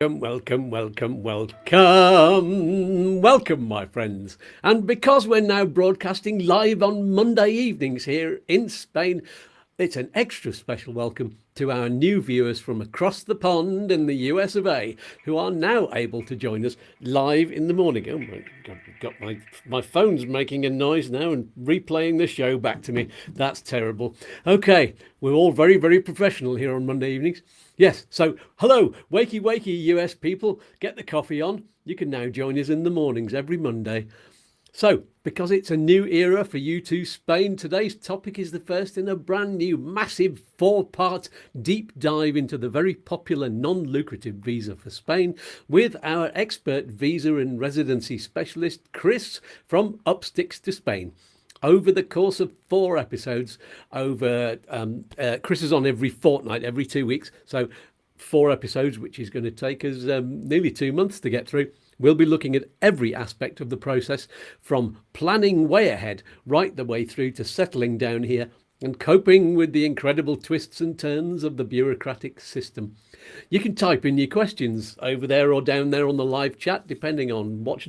Welcome, my friends. And because we're now broadcasting live on Monday evenings here in Spain, it's an extra special welcome to our new viewers from across the pond in the US of A, who are now able to join us live in the morning. Oh my God, got my phone's making a noise now and replaying the show back to me. That's terrible. Okay, we're all very, very professional here on Monday evenings. Yes, so hello, wakey US people, get the coffee on. You can now join us in the mornings every Monday. So, because it's a new era for YouTooSpain, today's topic is the first in a brand new, massive 4-part deep dive into the very popular non-lucrative visa for Spain with our expert visa and residency specialist, Chris from Upsticks to Spain. Over the course of 4 episodes, Chris is on every fortnight, every 2 weeks. So 4 episodes, which is going to take us nearly 2 months to get through. We'll be looking at every aspect of the process, from planning way ahead, right the way through to settling down here and coping with the incredible twists and turns of the bureaucratic system. You can type in your questions over there or down there on the live chat, depending on which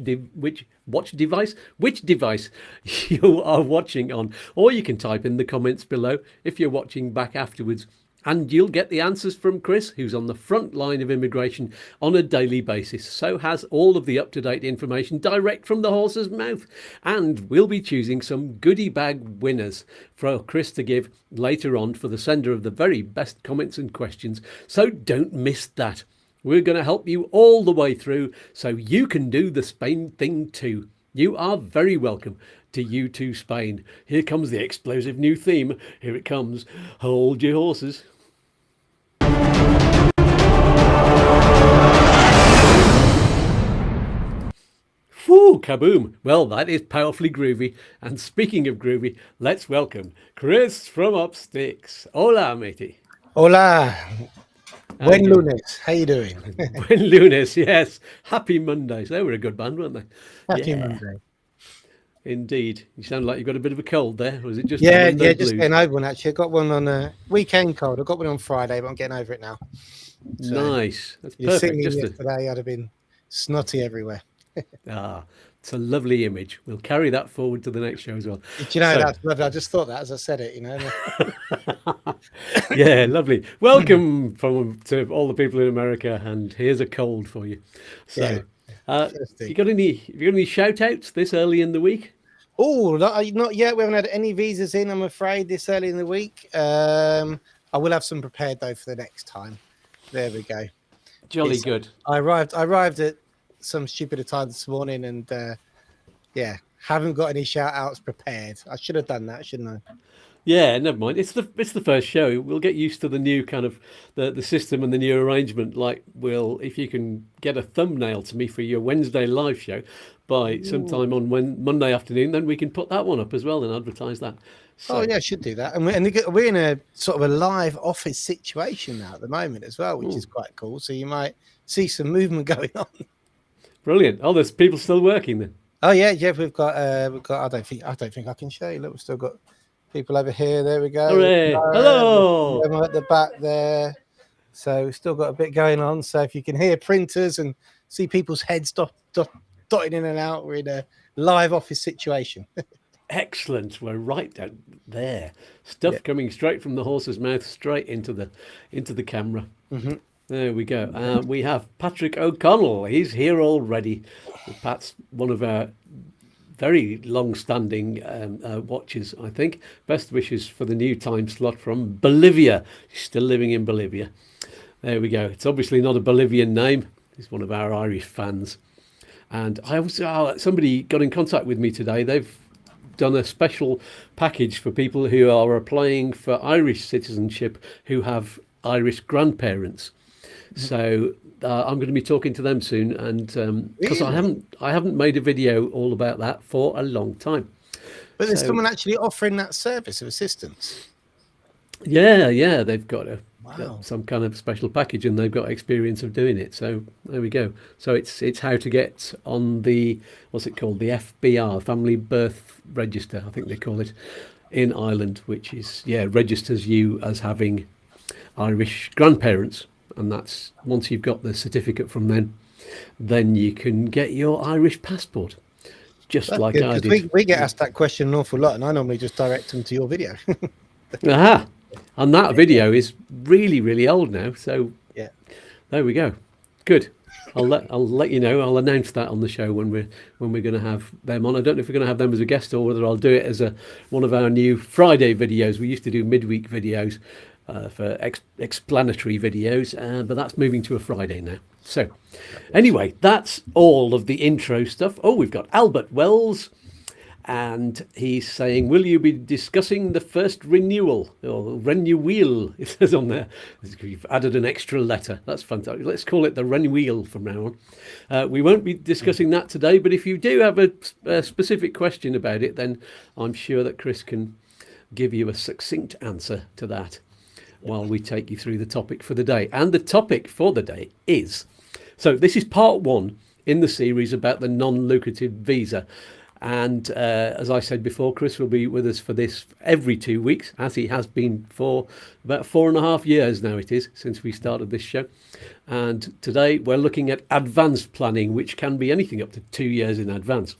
device you are watching on, or you can type in the comments below if you're watching back afterwards. And you'll get the answers from Chris, who's on the front line of immigration on a daily basis. So has all of the up-to-date information direct from the horse's mouth. And we'll be choosing some goodie bag winners for Chris to give later on for the sender of the very best comments and questions. So don't miss that. We're going to help you all the way through so you can do the Spain thing too. You are very welcome to YouTooSpain. Here comes the explosive new theme. Here it comes. Hold your horses. Whew, kaboom. Well, that is powerfully groovy. And speaking of groovy, let's welcome Chris from Upsticks. Hola, matey. Hola. Buen lunes. How you doing? Buen lunes, yes. Happy Mondays. They were a good band, weren't they? Happy Monday. Indeed. You sound like you've got a bit of a cold there. Was it just just getting over one, actually. I got one on a weekend cold. I got one on Friday, but I'm getting over it now. So, nice. That's perfect. Seen me yesterday, I'd have been snotty everywhere. It's a lovely image. We'll carry that forward to the next show as well. Do you know, that's lovely. I just thought that as I said it, you know. Yeah, lovely. Welcome to all the people in America, and here's a cold for you. So, you got any shout outs this early in the week? Oh, not yet. We haven't had any visas in, I'm afraid, this early in the week. I will have some prepared though for the next time. There we go. Jolly good. I arrived at some stupider time this morning, and haven't got any shout outs prepared. I should have done that, shouldn't I? Yeah, never mind. It's the first show. We'll get used to the new kind of the system and the new arrangement. Like, if you can get a thumbnail to me for your Wednesday live show by sometime on Monday afternoon, then we can put that one up as well and advertise that. So, I should do that. And we're in a sort of a live office situation now at the moment as well, which is quite cool. So you might see some movement going on. Brilliant. Oh, there's people still working then. Oh yeah. We've got. I don't think I can show you. Look, we've still got people over here. There we go. Hooray. Hello. I'm at the back there. So we've still got a bit going on. So if you can hear printers and see people's heads dotting in and out, we're in a live office situation. Excellent. We're right down there. Stuff coming straight from the horse's mouth, straight into the camera. Mm-hmm. There we go. We have Patrick O'Connell. He's here already. Pat's one of our very long-standing watchers, I think. Best wishes for the new time slot from Bolivia. He's still living in Bolivia. There we go. It's obviously not a Bolivian name. He's one of our Irish fans. And somebody got in contact with me today. They've done a special package for people who are applying for Irish citizenship who have Irish grandparents. So I'm going to be talking to them soon, and because I haven't made a video all about that for a long time. But there's someone actually offering that service of assistance. Yeah, they've got some kind of special package, and they've got experience of doing it. So there we go. So it's how to get on the what's it called, the FBR, Family Birth Register, I think they call it, in Ireland, which is registers you as having Irish grandparents. and that's once you've got the certificate from them, then you can get your Irish passport, just That's like good, I 'cause did. we get asked that question an awful lot, and I normally just direct them to your video. Aha! And that video is really, really old now. So Yeah. there we go. Good. I'll let you know. I'll announce that on the show when we're going to have them on. I don't know if we're going to have them as a guest or whether I'll do it as one of our new Friday videos. We used to do midweek videos for explanatory videos, but that's moving to a Friday now. So anyway, that's all of the intro stuff. Oh, we've got Albert Wells. And he's saying, will you be discussing the first renewal or renewal? It says on there. You've added an extra letter. That's fantastic. Let's call it the renewal from now on. We won't be discussing that today, but if you do have a specific question about it, then I'm sure that Chris can give you a succinct answer to that while we take you through the topic for the day. And the topic for the day is, so this is part one in the series about the non-lucrative visa. And as I said before, Chris will be with us for this every 2 weeks, as he has been for about 4.5 years now it is, since we started this show. And today we're looking at advanced planning, which can be anything up to 2 years in advance.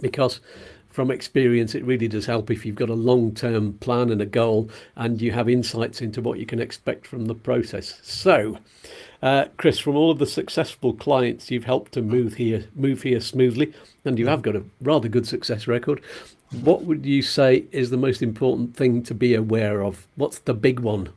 Because from experience, it really does help if you've got a long-term plan and a goal, and you have insights into what you can expect from the process. So, Chris, from all of the successful clients you've helped to move here smoothly, and you have got a rather good success record, what would you say is the most important thing to be aware of? What's the big one?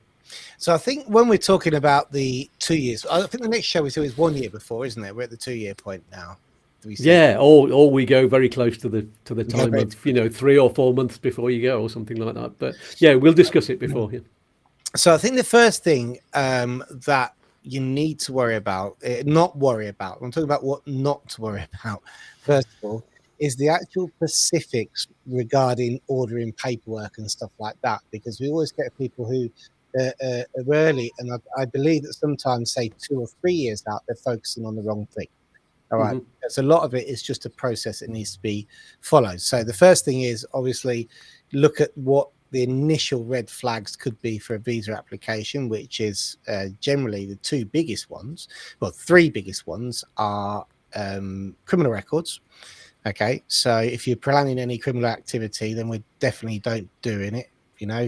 So I think when we're talking about the 2 years, I think the next show we do is 1 year before, isn't it? We're at the 2 year point now. Yeah, or we go very close to the time of 3 or 4 months before you go or something like that. But yeah, we'll discuss it before. Yeah. So I think the first thing that you need to worry about, not worry about, I'm talking about what not to worry about, first of all, is the actual specifics regarding ordering paperwork and stuff like that, because we always get people who are early, and I believe that sometimes, say 2 or 3 years out, they're focusing on the wrong thing. All right. So a lot of it is just a process that needs to be followed. So the first thing is obviously look at what the initial red flags could be for a visa application, which is generally the two biggest ones. Well, three biggest ones are criminal records. Okay. So if you're planning any criminal activity, then we definitely don't doing it.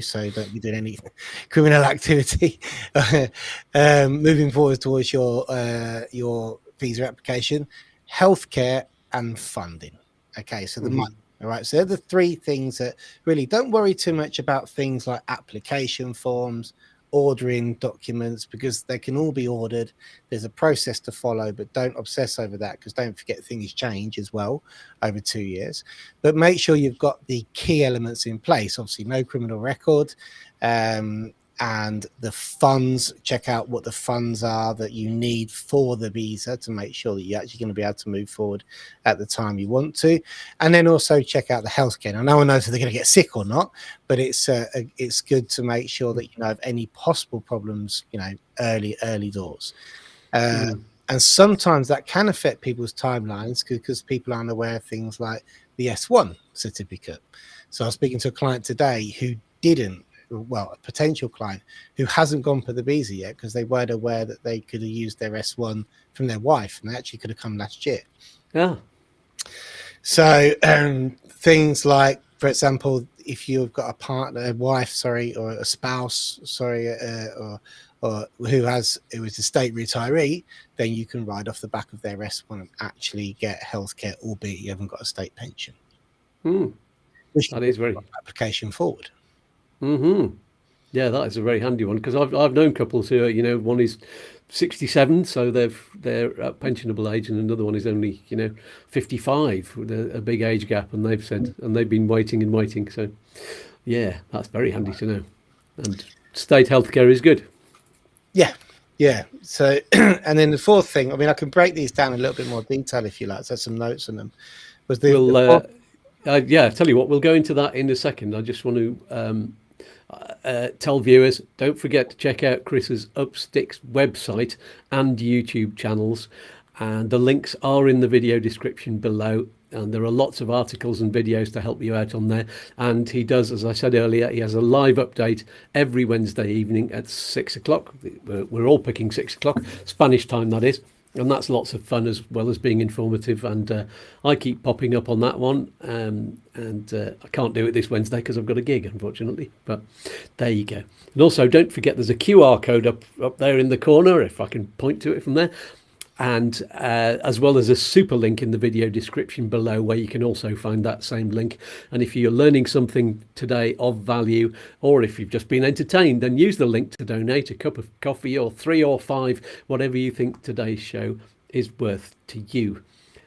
So don't be doing any criminal activity moving forward towards your visa application. Healthcare and funding. Okay, so the money. All right, so they're the three things that really don't worry too much about things like application forms, ordering documents, because they can all be ordered. There's a process to follow, but don't obsess over that, because don't forget things change as well over 2 years. But make sure you've got the key elements in place. Obviously, no criminal record, and the funds. Check out what the funds are that you need for the visa to make sure that you're actually going to be able to move forward at the time you want to. And then also check out the healthcare. Now, no one knows if they're going to get sick or not, but it's good to make sure that you know of any possible problems, early doors. And sometimes that can affect people's timelines because people aren't aware of things like the S1 certificate. So I was speaking to a client today who didn't, a potential client who hasn't gone for the visa yet because they weren't aware that they could have used their S1 from their wife, and they actually could have come last year. Yeah. So things like, for example, if you've got a wife, or a spouse, or who was a state retiree, then you can ride off the back of their S1 and actually get healthcare, albeit you haven't got a state pension. Which that is very application forward. Yeah, that is a very handy one, because I've known couples who one is 67, so they're at pensionable age, and another one is only 55 with a big age gap, and they've been waiting. So yeah, that's very handy to know. And state healthcare is good. Yeah. So and then the fourth thing, I can break these down in a little bit more detail if you like. So some notes on them. Tell you what, we'll go into that in a second. I just want to tell viewers, don't forget to check out Chris's Upsticks website and YouTube channels, and the links are in the video description below. and there are lots of articles and videos to help you out on there. And he does, as I said earlier, he has a live update every Wednesday evening at 6 o'clock. We're all picking 6 o'clock, Spanish time that is. And that's lots of fun as well as being informative. And I keep popping up on that one. And I can't do it this Wednesday because I've got a gig, unfortunately. But there you go. And also, don't forget there's a QR code up there in the corner, if I can point to it from there. And as well as a super link in the video description below, where you can also find that same link. And if you're learning something today of value, or if you've just been entertained, then use the link to donate a cup of coffee or 3 or 5, whatever you think today's show is worth to you.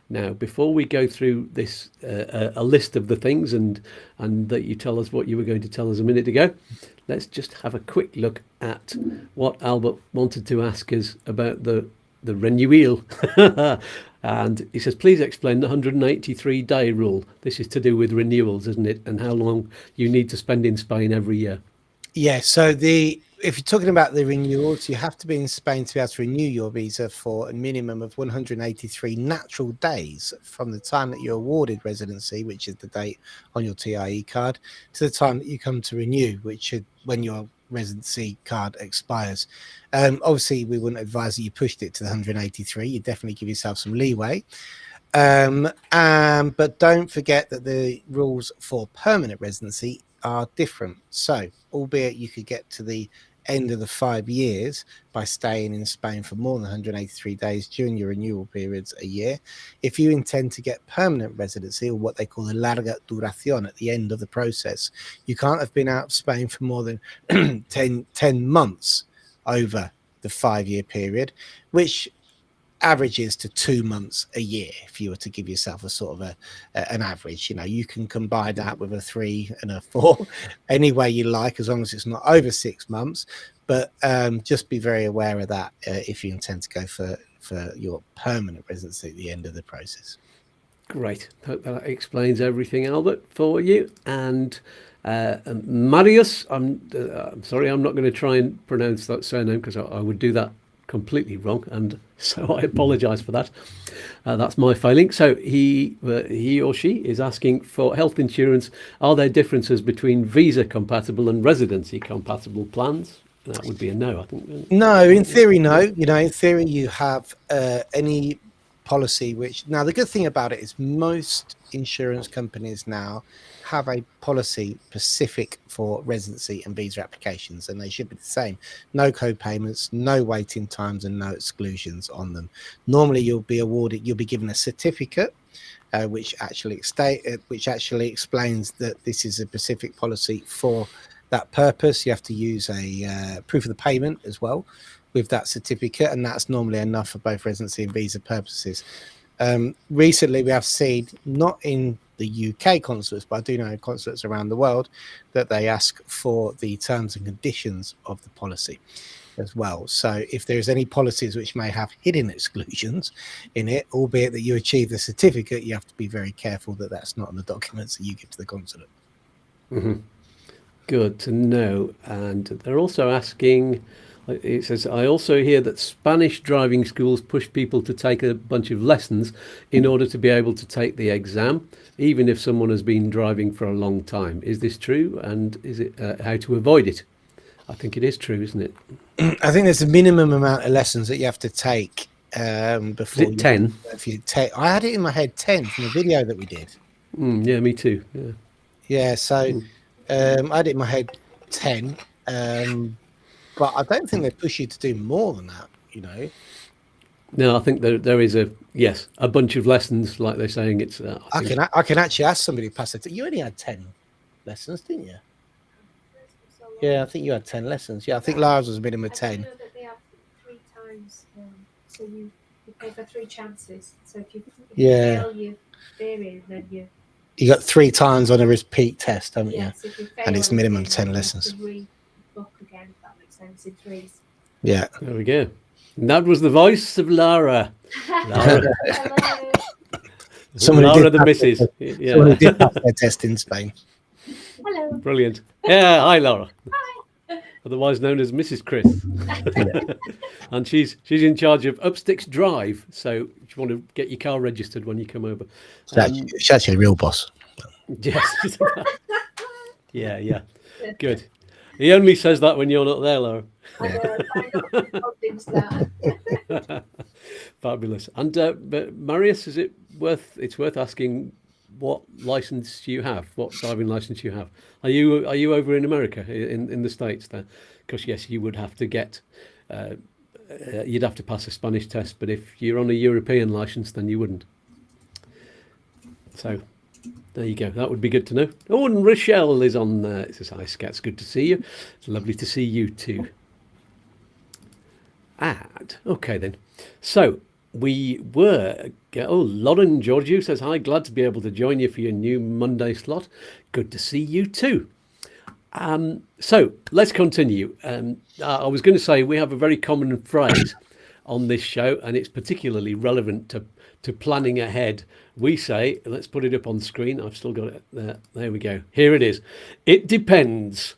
Now, before we go through this, a list of the things and that you tell us what you were going to tell us a minute ago, let's just have a quick look at what Albert wanted to ask us about the renewal. And he says, please explain the 183-day rule. This is to do with renewals, isn't it? And how long you need to spend in Spain every year. Yeah, so if you're talking about the renewals, you have to be in Spain to be able to renew your visa for a minimum of 183 natural days from the time that you're awarded residency, which is the date on your TIE card, to the time that you come to renew, which is when your residency card expires. Obviously, we wouldn't advise that you pushed it to the 183. You definitely give yourself some leeway. But don't forget that the rules for permanent residency are different. So, albeit you could get to the end of the 5 years by staying in Spain for more than 183 days during your renewal periods a year, if you intend to get permanent residency, or what they call the larga duración, at the end of the process, you can't have been out of Spain for more than 10 months over the 5-year period, which averages to 2 months a year. If you were to give yourself a sort of an average, you can combine that with a 3 and a 4 any way you like, as long as it's not over 6 months. But just be very aware of that if you intend to go for your permanent residency at the end of the process. Great. Hope that explains everything, Albert, for you. And Marius, I'm sorry, I'm not going to try and pronounce that surname because I would do that completely wrong, and so I apologize for that. That's my failing. So he or she is asking for health insurance. Are there differences between visa compatible and residency compatible plans? That would be a no, I think. No, in theory, no. In theory, you have any policy which, now the good thing about it is most insurance companies now have a policy specific for residency and visa applications, and they should be the same. No co-payments, no waiting times, and no exclusions on them. Normally you'll be given a certificate which actually explains that this is a specific policy for that purpose. You have to use a proof of the payment as well with that certificate, and that's normally enough for both residency and visa purposes. Recently we have seen, not in the UK consulates, but I do know consulates around the world, that they ask for the terms and conditions of the policy as well. So if there's any policies which may have hidden exclusions in it, albeit that you achieve the certificate, you have to be very careful that that's not on the documents that you give to the consulate. Mm-hmm. Good to know. And they're also asking, it says, I also hear that Spanish driving schools push people to take a bunch of lessons in order to be able to take the exam, even if someone has been driving for a long time. Is this true? And is it how to avoid it? I think it is true, isn't it? I think there's a minimum amount of lessons that you have to take before. Is it 10? If you take, I had it in my head 10 from the video that we did. Yeah, me too. Yeah, so I had it in my head 10. But I don't think they push you to do more than that, No, I think there is a bunch of lessons, like they're saying. It's. I can actually ask somebody to pass it. You only had 10 lessons, didn't you? Yeah, I think you had 10 lessons. Yeah, I think Lara's was a minimum of 10. I know that they have 3 times, so you pay for 3 chances. So if you fail your theory, then you got 3 times on a repeat test, haven't you? Yes, if you fail, and it's minimum 10 lessons. Rebook again, if that makes sense, in 3s. Yeah. There we go. And that was the voice of Lara. Lara. Hello. Lara the missus. Yeah. Someone who did pass their test in Spain. Hello. Brilliant. Yeah, hi Laura. Hi. otherwise known as Mrs. Chris. And she's in charge of Upsticks Drive. So if you want to get your car registered when you come over. She's actually a real boss. Yes. Yeah. Good. He only says that when you're not there, Laura. I know, I'm not into that. Fabulous. And but Marius, it's worth asking what license you have, what driving license you have. Are you over in America, in the States there? Because yes, you would have to get you'd have to pass a Spanish test, but if you're on a European license, then you wouldn't. So there you go. That would be good to know. Oh, and Rochelle is on there. It says, "Hi, Scats. Good to see you. It's lovely to see you too." Okay then. So we were. Oh, Lauren Georgiou says, "Hi, glad to be able to join you for your new Monday slot. Good to see you too." So let's continue. I was going to say we have a very common phrase on this show, and it's particularly relevant to planning ahead. We say, let's put it up on screen. I've still got it there. There we go. Here it is. It depends.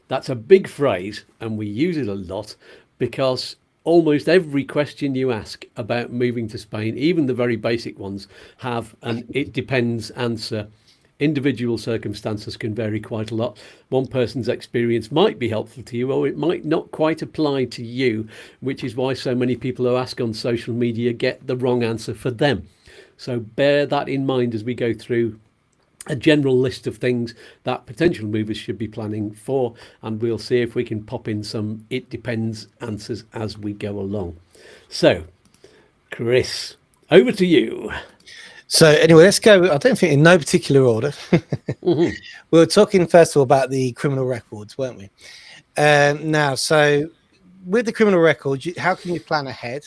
That's a big phrase, and we use it a lot because almost every question you ask about moving to Spain, even the very basic ones, have an "it depends" answer. Individual circumstances can vary quite a lot. One person's experience might be helpful to you, or it might not quite apply to you, which is why so many people who ask on social media get the wrong answer for them. So bear that in mind as we go through a general list of things that potential movers should be planning for, and we'll see if we can pop in some "it depends" answers as we go along. So, Chris, over to you. So anyway, let's go. I don't think in no particular order. We were talking first of all about the criminal records, weren't we? Now, so with the criminal records, how can you plan ahead?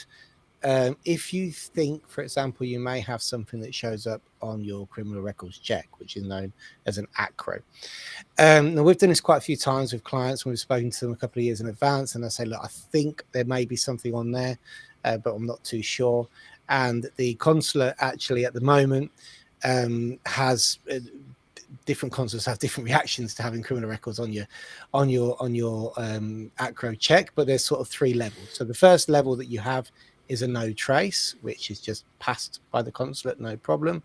If you think, for example, you may have something that shows up on your criminal records check, which is known as an ACRO. Now, we've done this quite a few times with clients when we've spoken to them a couple of years in advance, and I say, look, I think there may be something on there, but I'm not too sure. And the consulate actually at the moment has different consulates have different reactions to having criminal records on your ACRO check, but there's sort of three levels. So the first level that you have is a no trace, which is just passed by the consulate, no problem.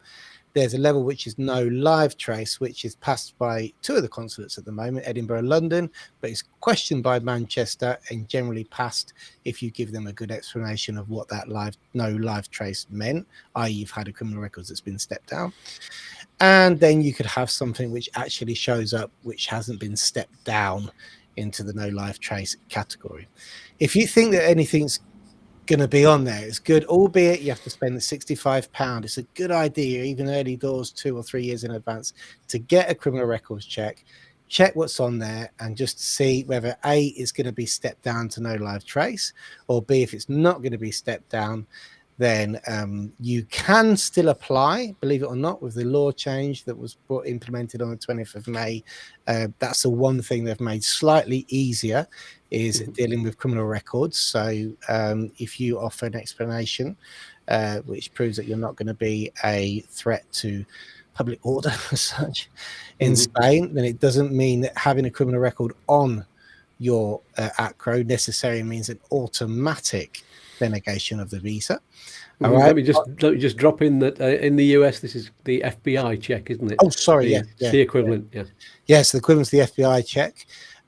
There's a level which is no live trace, which is passed by two of the consulates at the moment, Edinburgh and London, but it's questioned by Manchester and generally passed if you give them a good explanation of what that no live trace meant, i.e. you've had a criminal records that's been stepped down. And then you could have something which actually shows up which hasn't been stepped down into the no live trace category. If you think that anything's going to be on there, it's good, albeit you have to spend the £65. It's a good idea, even early doors, 2 or 3 years in advance, to get a criminal records check what's on there, and just see whether A, is going to be stepped down to no live trace, or B, if it's not going to be stepped down, then you can still apply, believe it or not, with the law change that was implemented on the 20th of May. That's the one thing they've made slightly easier, is dealing with criminal records. So if you offer an explanation which proves that you're not going to be a threat to public order as such in Spain, then it doesn't mean that having a criminal record on your ACRO necessarily means an automatic denegation of the visa. All right. Let me just drop in that in the US, this is the FBI check, isn't it? Oh, sorry. It's the equivalent. Yeah. Yes, the equivalent to the FBI check.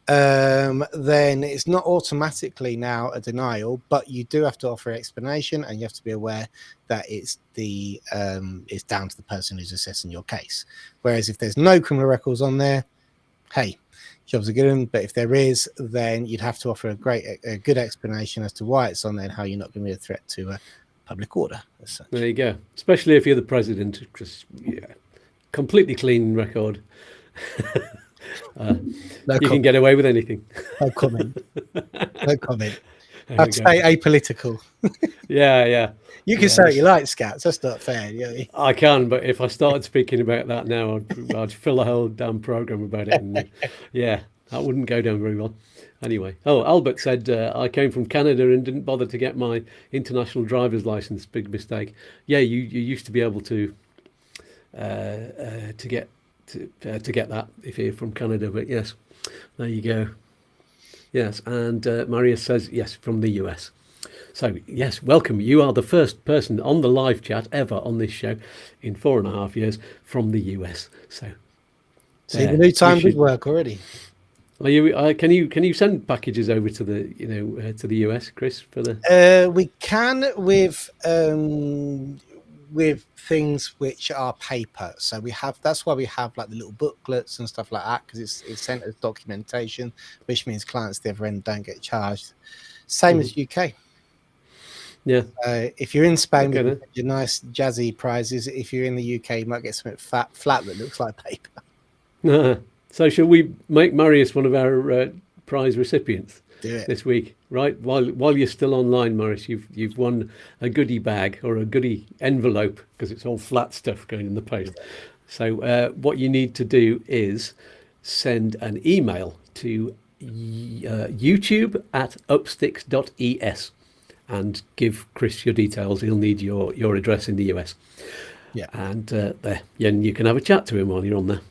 Then it's not automatically now a denial, but you do have to offer explanation, and you have to be aware that it's down to the person who's assessing your case. Whereas if there's no criminal records on there, hey, jobs are good, but if there is, then you'd have to offer a good explanation as to why it's on there and how you're not going to be a threat to public order as such. There you go. Especially if you're the president, just completely clean record. You can get away with anything. No comment. No comment. I'd say apolitical. Yeah. You can say what you like, Scats. That's not fair. I can, but if I started speaking about that now, I'd fill a whole damn program about it. And, that wouldn't go down very well. Anyway, Albert said, I came from Canada and didn't bother to get my international driver's license. Big mistake. Yeah, you used to be able to get that if you're from Canada, but yes, there you go. Yes, and Marius says, yes, from the US. So, yes, welcome. You are the first person on the live chat ever on this show in 4.5 years from the US. So, See, the new time does work already. Are you? Can you send packages over to the to the US, Chris, for the? We can with things which are paper. So we have, that's why we have like the little booklets and stuff like that, because it's sent as documentation, which means clients at the other end don't get charged. Same as UK. Yeah. If you're in Spain, we get your nice jazzy prizes. If you're in the UK, you might get something flat that looks like paper. So shall we make Marius one of our prize recipients this week? Right, while you're still online, Marius, you've won a goodie bag or a goodie envelope, because it's all flat stuff going in the post. So what you need to do is send an email to YouTube at upsticks.es and give Chris your details. He'll need your address in the US. Yeah, and there, you can have a chat to him while you're on there.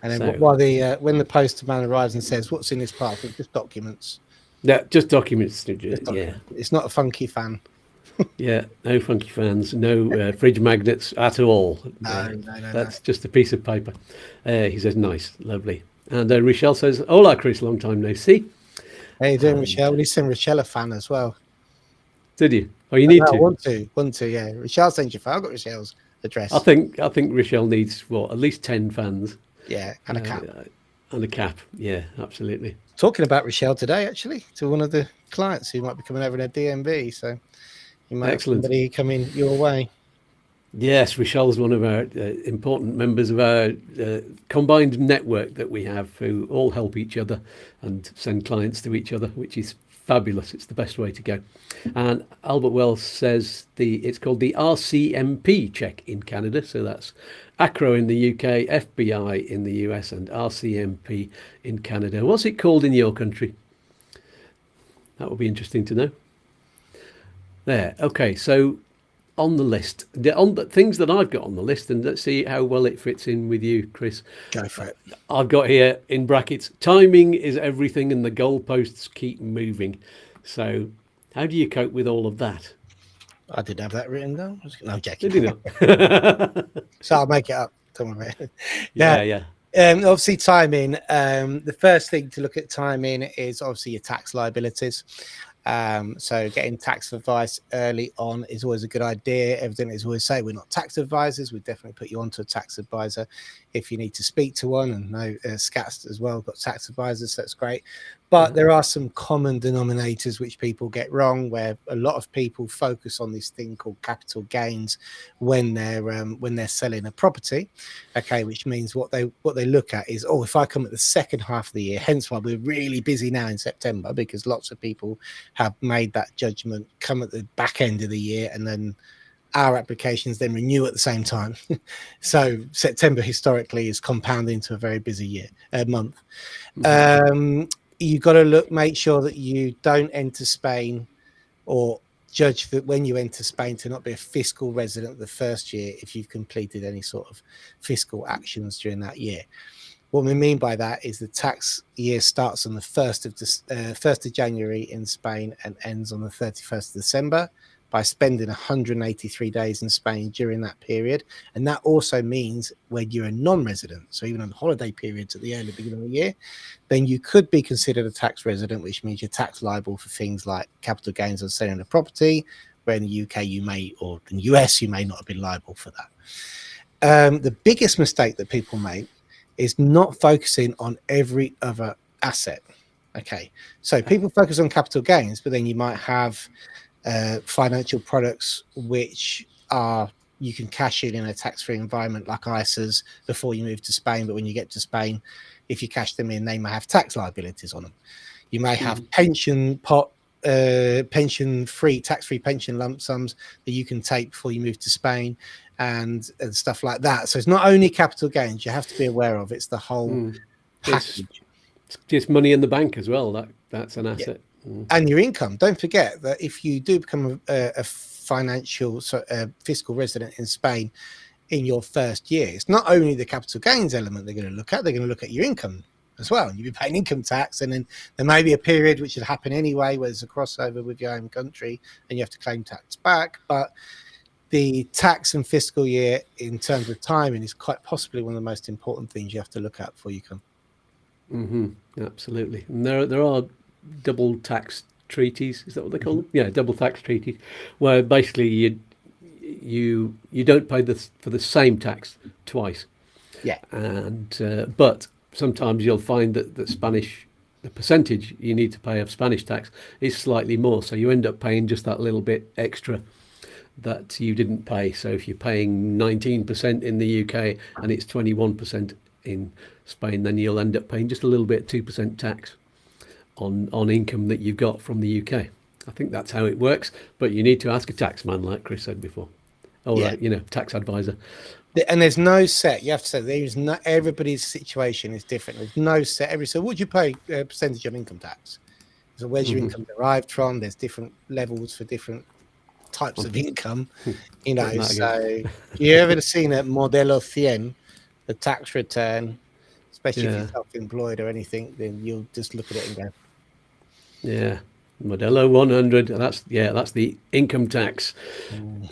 And then when the postman arrives and says, "What's in this parcel?" Just documents. Yeah, just documents. Yeah, it's not a funky fan. Yeah, no funky fans, no fridge magnets at all. No, that's just a piece of paper. He says, nice, lovely. And Rochelle says, hola, Chris, long time no see. How you doing, Rochelle? We sent Rochelle a fan as well. Did you? Oh, you need to? Want to, yeah. Rochelle sent you a fan. I've got Rochelle's address. I think Rochelle needs, at least 10 fans. Yeah, and a cap. And a cap, yeah, absolutely. Talking about Rochelle today, actually, to one of the clients who might be coming over in a DMV, so you might have somebody coming your way. Yes, Rochelle's one of our important members of our combined network that we have, who all help each other and send clients to each other, which is fabulous. It's the best way to go. And Albert Wells says it's called the RCMP check in Canada. So that's ACRO in the UK, FBI in the US, and RCMP in Canada. What's it called in your country? That would be interesting to know. There. Okay. So on the list, on the things that I've got on the list, and let's see how well it fits in with you, Chris. Go for it. I've got here in brackets, timing is everything and the goalposts keep moving. So how do you cope with all of that? I did have that written down. No, I'm joking. Did you not? So I'll make it up. Don't worry about it. Yeah. Obviously, timing. The first thing to look at timing is obviously your tax liabilities. So getting tax advice early on is always a good idea. Evidently, as we always say, we're not tax advisors. We definitely put you onto a tax advisor if you need to speak to one. And Scats as well got tax advisors, so that's great. But there are some common denominators which people get wrong, where a lot of people focus on this thing called capital gains when they're selling a property. Okay, which means what they look at is, if I come at the second half of the year, hence why we're really busy now in September, because lots of people have made that judgment, come at the back end of the year, and then our applications then renew at the same time. So September historically is compounding to a very busy month. You've got to make sure that you don't enter Spain, or judge that when you enter Spain to not be a fiscal resident the first year if you've completed any sort of fiscal actions during that year. What we mean by that is the tax year starts on the 1st of January in Spain and ends on the 31st of December. By spending 183 days in Spain during that period. And that also means when you're a non-resident, so even on holiday periods at the early beginning of the year, then you could be considered a tax resident, which means you're tax liable for things like capital gains on selling a property, where in the UK or in the US you may not have been liable for that. The biggest mistake that people make is not focusing on every other asset. Okay, so people focus on capital gains, but then you might have financial products which you can cash in a tax-free environment, like ISAs, before you move to Spain. But when you get to Spain, if you cash them in, they may have tax liabilities on them. You may have tax-free pension lump sums that you can take before you move to Spain, and stuff like that. So it's not only capital gains you have to be aware of; it's the whole package. It's just money in the bank as well. That's an asset. And your income. Don't forget that if you do become a financial fiscal resident in Spain in your first year, it's not only the capital gains element they're going to look at. They're going to look at your income as well. You'd be paying income tax, and then there may be a period which would happen anyway where there's a crossover with your home country and you have to claim tax back. But the tax and fiscal year in terms of timing is quite possibly one of the most important things you have to look at before you come. Absolutely. And there are double tax treaties, is that what they call them? Yeah, double tax treaties, where basically you don't pay for the same tax twice. Yeah. And but sometimes you'll find that the percentage you need to pay of Spanish tax is slightly more, so you end up paying just that little bit extra that you didn't pay. So if you're paying 19% in the UK and it's 21% in Spain, then you'll end up paying just a little bit, 2% tax on income that you've got from the UK. I think that's how it works, but you need to ask a tax man, like Chris said before. Tax advisor. And there's no set. You have to say there's no. Everybody's situation is different. There's no set. So, would you pay a percentage of income tax? So, where's your income derived from? There's different levels for different types of income. So you ever seen a Modelo 100, the tax return, especially if you're self-employed or anything? Then you'll just look at it and go, yeah. Modelo 100. That's the income tax,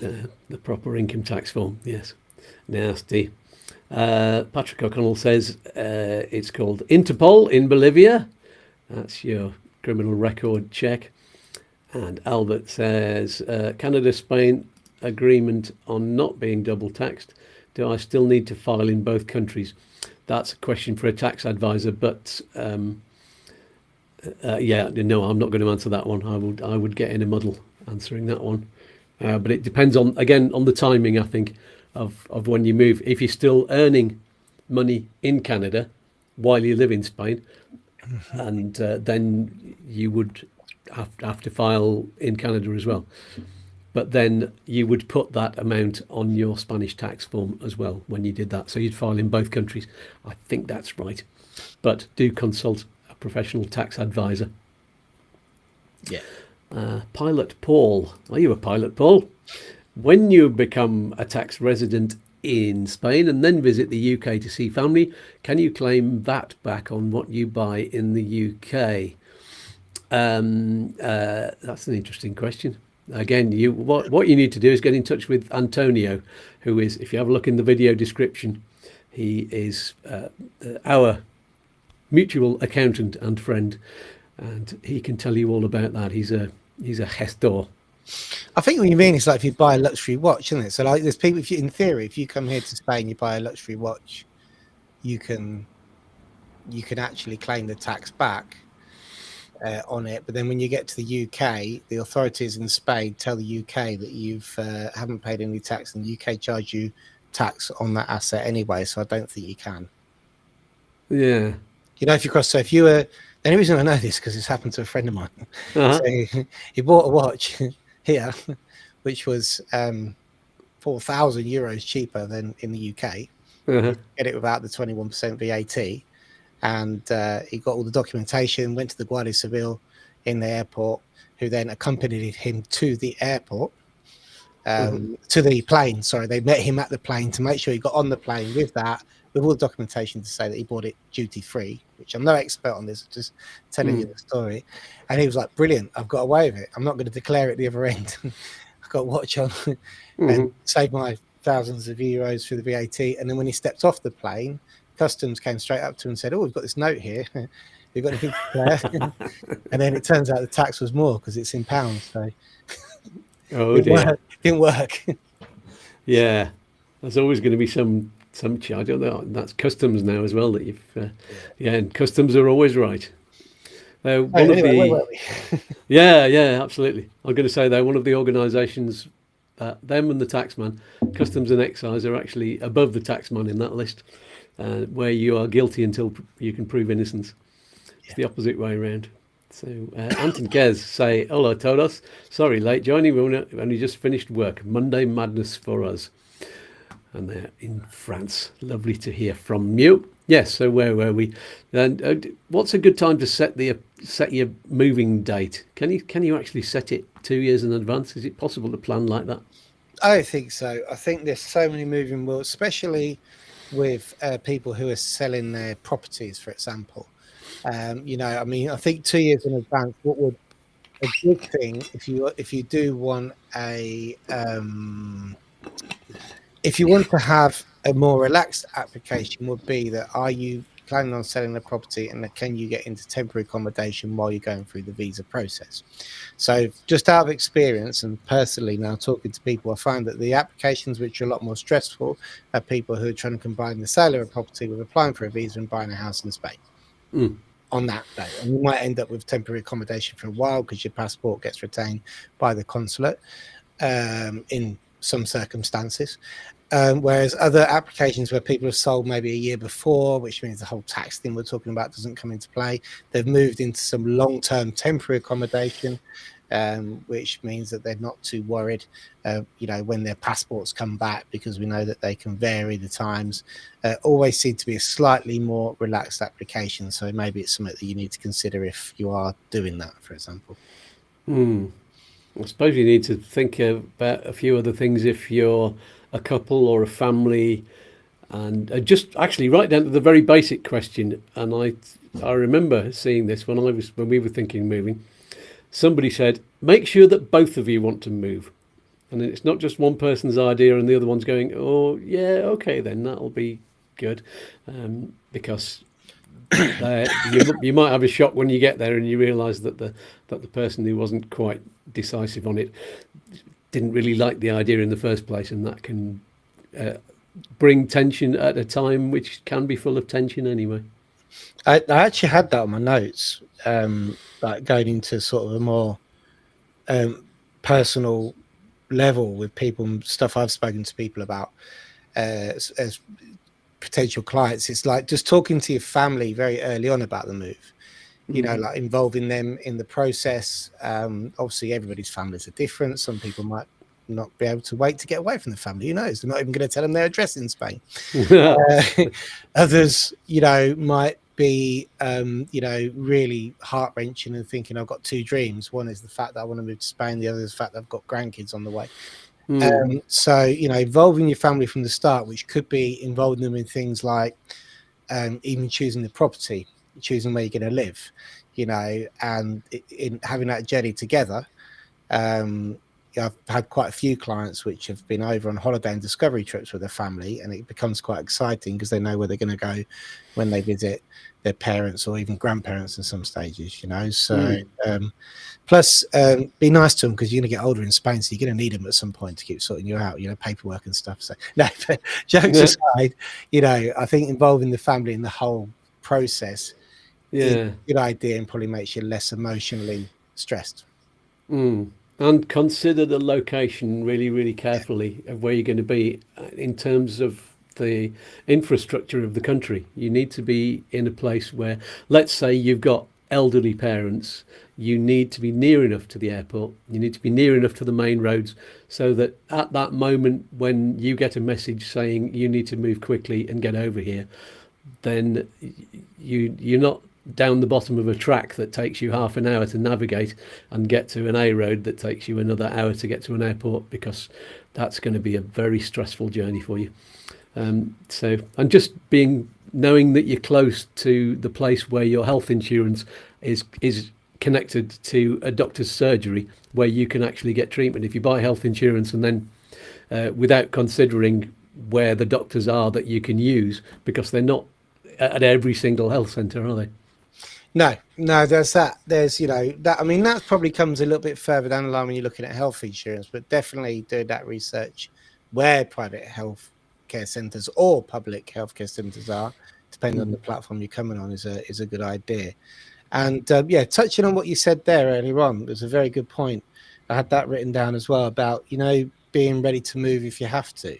the proper income tax form. Yes, nasty. Patrick O'Connell says it's called Interpol in Bolivia. That's your criminal record check. And Albert says Canada-Spain agreement on not being double taxed. Do I still need to file in both countries? That's a question for a tax advisor, but. No, I'm not going to answer that one. I would get in a muddle answering that one. But it depends on the timing, I think, of when you move. If you're still earning money in Canada while you live in Spain, and then you would have to file in Canada as well. But then you would put that amount on your Spanish tax form as well when you did that. So you'd file in both countries. I think that's right. But do consult professional tax advisor. Pilot Paul. Are you a pilot, Paul? When you become a tax resident in Spain and then visit the UK to see family, can you claim VAT back on what you buy in the UK? That's an interesting question. Again, what you need to do is get in touch with Antonio, who is, if you have a look in the video description, he is our mutual accountant and friend, and he can tell you all about that. He's a gestor. I think what you mean is like if you buy a luxury watch, isn't it? So like there's people, in theory, if you come here to Spain, you buy a luxury watch, you can actually claim the tax back on it. But then when you get to the UK, the authorities in Spain tell the UK that you've haven't paid any tax, and the UK charge you tax on that asset anyway. So I don't think you can. Yeah. If you cross, so if you were, the only reason I know this because it's happened to a friend of mine. So he bought a watch here, which was 4,000 euros cheaper than in the UK. Get it without the 21% VAT, and he got all the documentation. Went to the Guardia Civil in the airport, who then accompanied him to the airport, to the plane. Sorry, they met him at the plane to make sure he got on the plane with all the documentation to say that he bought it duty free, which I'm no expert on this, just telling you the story. And he was like, brilliant, I've got away with it. I'm not going to declare it the other end. I've got a watch on and save my thousands of euros for the VAT. And then when he stepped off the plane, customs came straight up to him and said, we've got this note here. You've got anything to declare? And then it turns out the tax was more because it's in pounds. So it didn't work. Yeah, there's always going to be some charge. That's customs now as well. That you've, and customs are always right. Where were we? yeah, absolutely. I'm going to say they're one of the organisations. Them and the taxman, customs and excise, are actually above the taxman in that list, where you are guilty until you can prove innocence. It's the opposite way around. So Anton Kez say, "Hola todos. Sorry, late joining. We only just finished work. Monday madness for us." And they're in France. Lovely to hear from you. Yes. So where were we? And what's a good time to set your moving date? Can you actually set it 2 years in advance? Is it possible to plan like that? I think so. I think there's so many moving worlds, especially with people who are selling their properties, for example. You know, I mean, I think 2 years in advance, what would a good thing if you do want if you want to have a more relaxed application would be that are you planning on selling the property and can you get into temporary accommodation while you're going through the visa process? So just out of experience and personally now talking to people, I find that the applications which are a lot more stressful are people who are trying to combine the sale of a property with applying for a visa and buying a house in Spain. On that day, and you might end up with temporary accommodation for a while because your passport gets retained by the consulate in some circumstances, whereas other applications where people have sold maybe a year before, which means the whole tax thing we're talking about doesn't come into play, they've moved into some long-term temporary accommodation, which means that they're not too worried, you know, when their passports come back, because we know that they can vary the times. Always seem to be a slightly more relaxed application. So maybe it's something that you need to consider if you are doing that, for example. I suppose you need to think about a few other things if you're a couple or a family, and just actually right down to the very basic question. And I remember seeing this when we were thinking moving. Somebody said, make sure that both of you want to move. And it's not just one person's idea and the other one's going, oh, yeah, okay, then that'll be good. Because you might have a shock when you get there and you realise that the person who wasn't quite decisive on it didn't really like the idea in the first place. And that can bring tension at a time which can be full of tension anyway. I actually had that on my notes, like going into sort of a more personal level with people and stuff I've spoken to people about as potential clients. It's like just talking to your family very early on about the move, you know, like involving them in the process. Obviously, everybody's families are different. Some people might not be able to wait to get away from the family. Who knows? They're not even going to tell them their address in Spain. Others, you know, might be you know, really heart-wrenching and thinking I've got two dreams. One is the fact that I want to move to Spain, the other is the fact that I've got grandkids on the way. So, you know, involving your family from the start, which could be involving them in things like even choosing the property, choosing where you're going to live, you know, and in having that journey together. I've had quite a few clients which have been over on holiday and discovery trips with their family, and it becomes quite exciting because they know where they're going to go when they visit their parents or even grandparents in some stages, you know. So plus be nice to them, because you're going to get older in Spain, so you're going to need them at some point to keep sorting you out, you know, paperwork and stuff. So no, but jokes aside, you know, I think involving the family in the whole process is a good idea and probably makes you less emotionally stressed. And consider the location really, really carefully of where you're going to be in terms of the infrastructure of the country. You need to be in a place where, let's say you've got elderly parents, you need to be near enough to the airport, you need to be near enough to the main roads, so that at that moment when you get a message saying you need to move quickly and get over here, then you're not down the bottom of a track that takes you half an hour to navigate and get to an A road that takes you another hour to get to an airport, because that's going to be a very stressful journey for you. And just knowing that you're close to the place where your health insurance is connected to a doctor's surgery where you can actually get treatment. If you buy health insurance and then without considering where the doctors are that you can use, because they're not at every single health centre, are they? No, there's that. There's, you know, that, I mean, that probably comes a little bit further down the line when you're looking at health insurance, but definitely doing that research where private health care centres or public healthcare centres are, depending on the platform you're coming on, is a good idea. And touching on what you said there earlier on, was a very good point. I had that written down as well about, you know, being ready to move if you have to.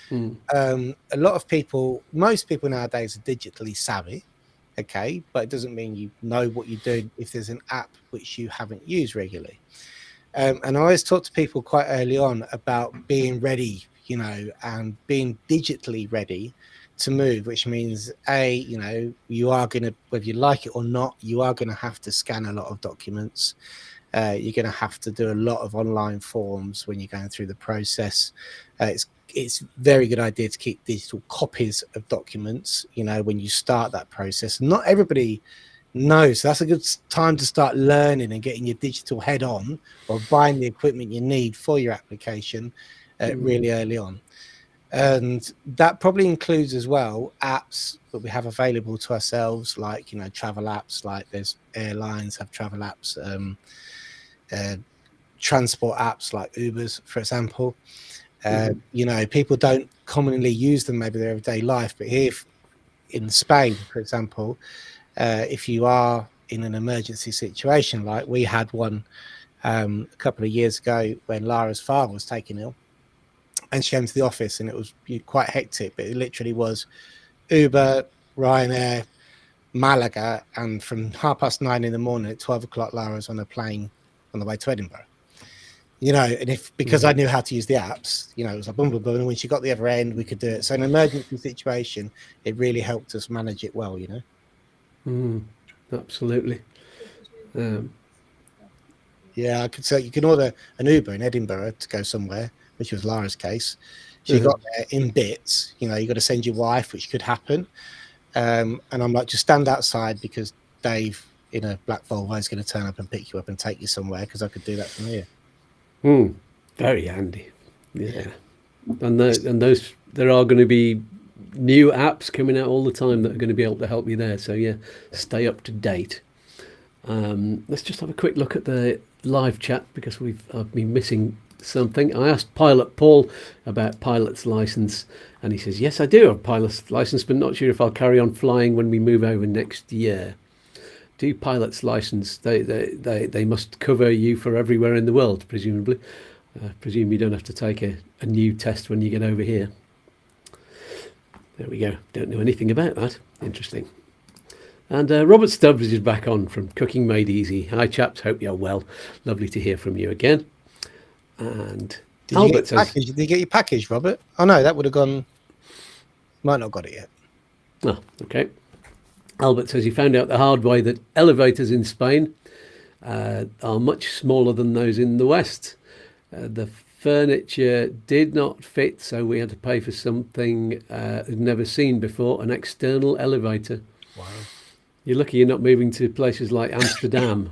A lot of people, most people nowadays are digitally savvy. Okay, but it doesn't mean you know what you're doing if there's an app which you haven't used regularly. And I always talk to people quite early on about being ready, you know, and being digitally ready to move, which means you know, you are going to, whether you like it or not, you are going to have to scan a lot of documents. You're going to have to do a lot of online forms when you're going through the process. It's a very good idea to keep digital copies of documents, you know, when you start that process. Not everybody No, so that's a good time to start learning and getting your digital head on, or buying the equipment you need for your application really early on. And that probably includes as well apps that we have available to ourselves, like, you know, travel apps, like there's airlines have travel apps, transport apps like Ubers, for example. You know, people don't commonly use them maybe their everyday life, but here in Spain, for example, if you are in an emergency situation, like we had one a couple of years ago when Lara's father was taken ill, and she came to the office, and it was quite hectic, but it literally was Uber, Ryanair, Malaga, and from 9:30 in the morning at 12 o'clock, Lara was on a plane on the way to Edinburgh. You know, and because I knew how to use the apps, you know, it was like boom, boom, boom. And when she got the other end, we could do it. So in an emergency situation, it really helped us manage it well, you know. Absolutely. Yeah, I could say you can order an Uber in Edinburgh to go somewhere, which was Lara's case. She got there in bits. You know, you got to send your wife, which could happen. And I'm like, just stand outside because Dave in a black Volvo is going to turn up and pick you up and take you somewhere, because I could do that from here. Very handy. Yeah. And those there are going to be new apps coming out all the time that are going to be able to help you there. So yeah, stay up to date. Let's just have a quick look at the live chat, because I've been missing something. I asked Pilot Paul about pilot's license, and he says, yes, I do have a pilot's license, but not sure if I'll carry on flying when we move over next year. Do pilot's license, they must cover you for everywhere in the world, presumably. Presume you don't have to take a new test when you get over here. There we go. Don't know anything about that. Interesting. And Robert Stubbs is back on from Cooking Made Easy. Hi chaps, hope you're well. Lovely to hear from you again. And Albert says, did you get your package, Robert? Oh no, that would have gone. Might not got it yet. Oh, okay. Albert says he found out the hard way that elevators in Spain are much smaller than those in the West. The furniture did not fit, so we had to pay for something we'd never seen before, an external elevator. Wow. You're lucky you're not moving to places like Amsterdam,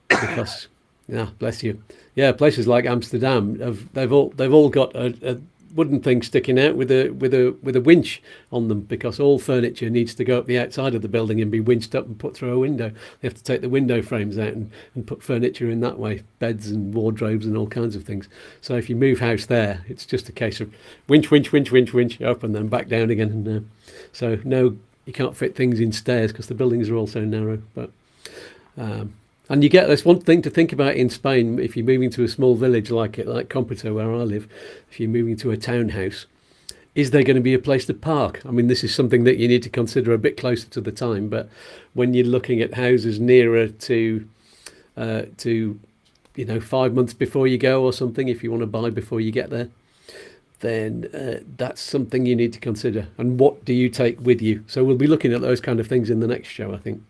because, yeah, bless you. Yeah, places like Amsterdam, they've all got a wooden thing sticking out with a winch on them, because all furniture needs to go up the outside of the building and be winched up and put through a window. They have to take the window frames out and put furniture in that way, beds and wardrobes and all kinds of things. So if you move house there, it's just a case of winch up and then back down again. And so no, you can't fit things in stairs because the buildings are all so narrow. But and you get, that's one thing to think about in Spain. If you're moving to a small village like Compito, where I live, if you're moving to a townhouse, is there going to be a place to park? I mean, this is something that you need to consider a bit closer to the time. But when you're looking at houses nearer to 5 months before you go or something, if you want to buy before you get there, then that's something you need to consider. And what do you take with you? So we'll be looking at those kind of things in the next show, I think.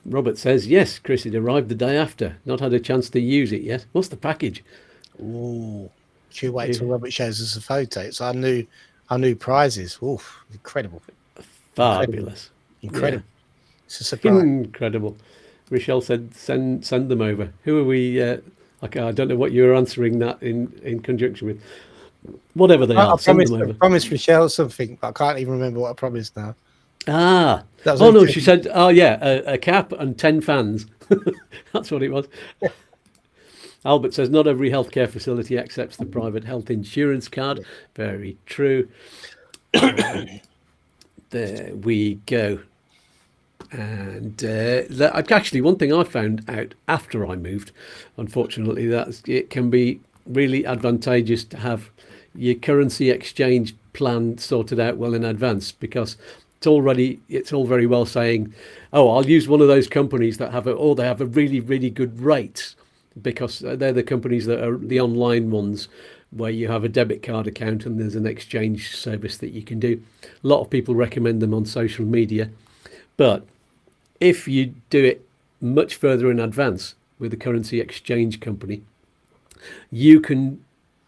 Robert says, yes, Chris, it arrived the day after. Not had a chance to use it yet. What's the package? Ooh, should we wait till Robert shows us a photo? It's our new prizes. Oof, incredible. Fabulous. Incredible. Yeah. It's a surprise. Incredible. Rochelle said, send them over. Who are we? I don't know what you were answering that in conjunction with. Whatever they are, send them over. I promised Rochelle something, but I can't even remember what I promised now. No, she said, a cap and 10 fans. That's what it was. Albert says, not every healthcare facility accepts the private health insurance card. Very true. There we go. And actually, one thing I found out after I moved, unfortunately, that it can be really advantageous to have your currency exchange plan sorted out well in advance, because it's all very well saying, oh, I'll use one of those companies that have they have a really, really good rate, because they're the companies that are the online ones where you have a debit card account and there's an exchange service that you can do. A lot of people recommend them on social media, but if you do it much further in advance with a currency exchange company, you can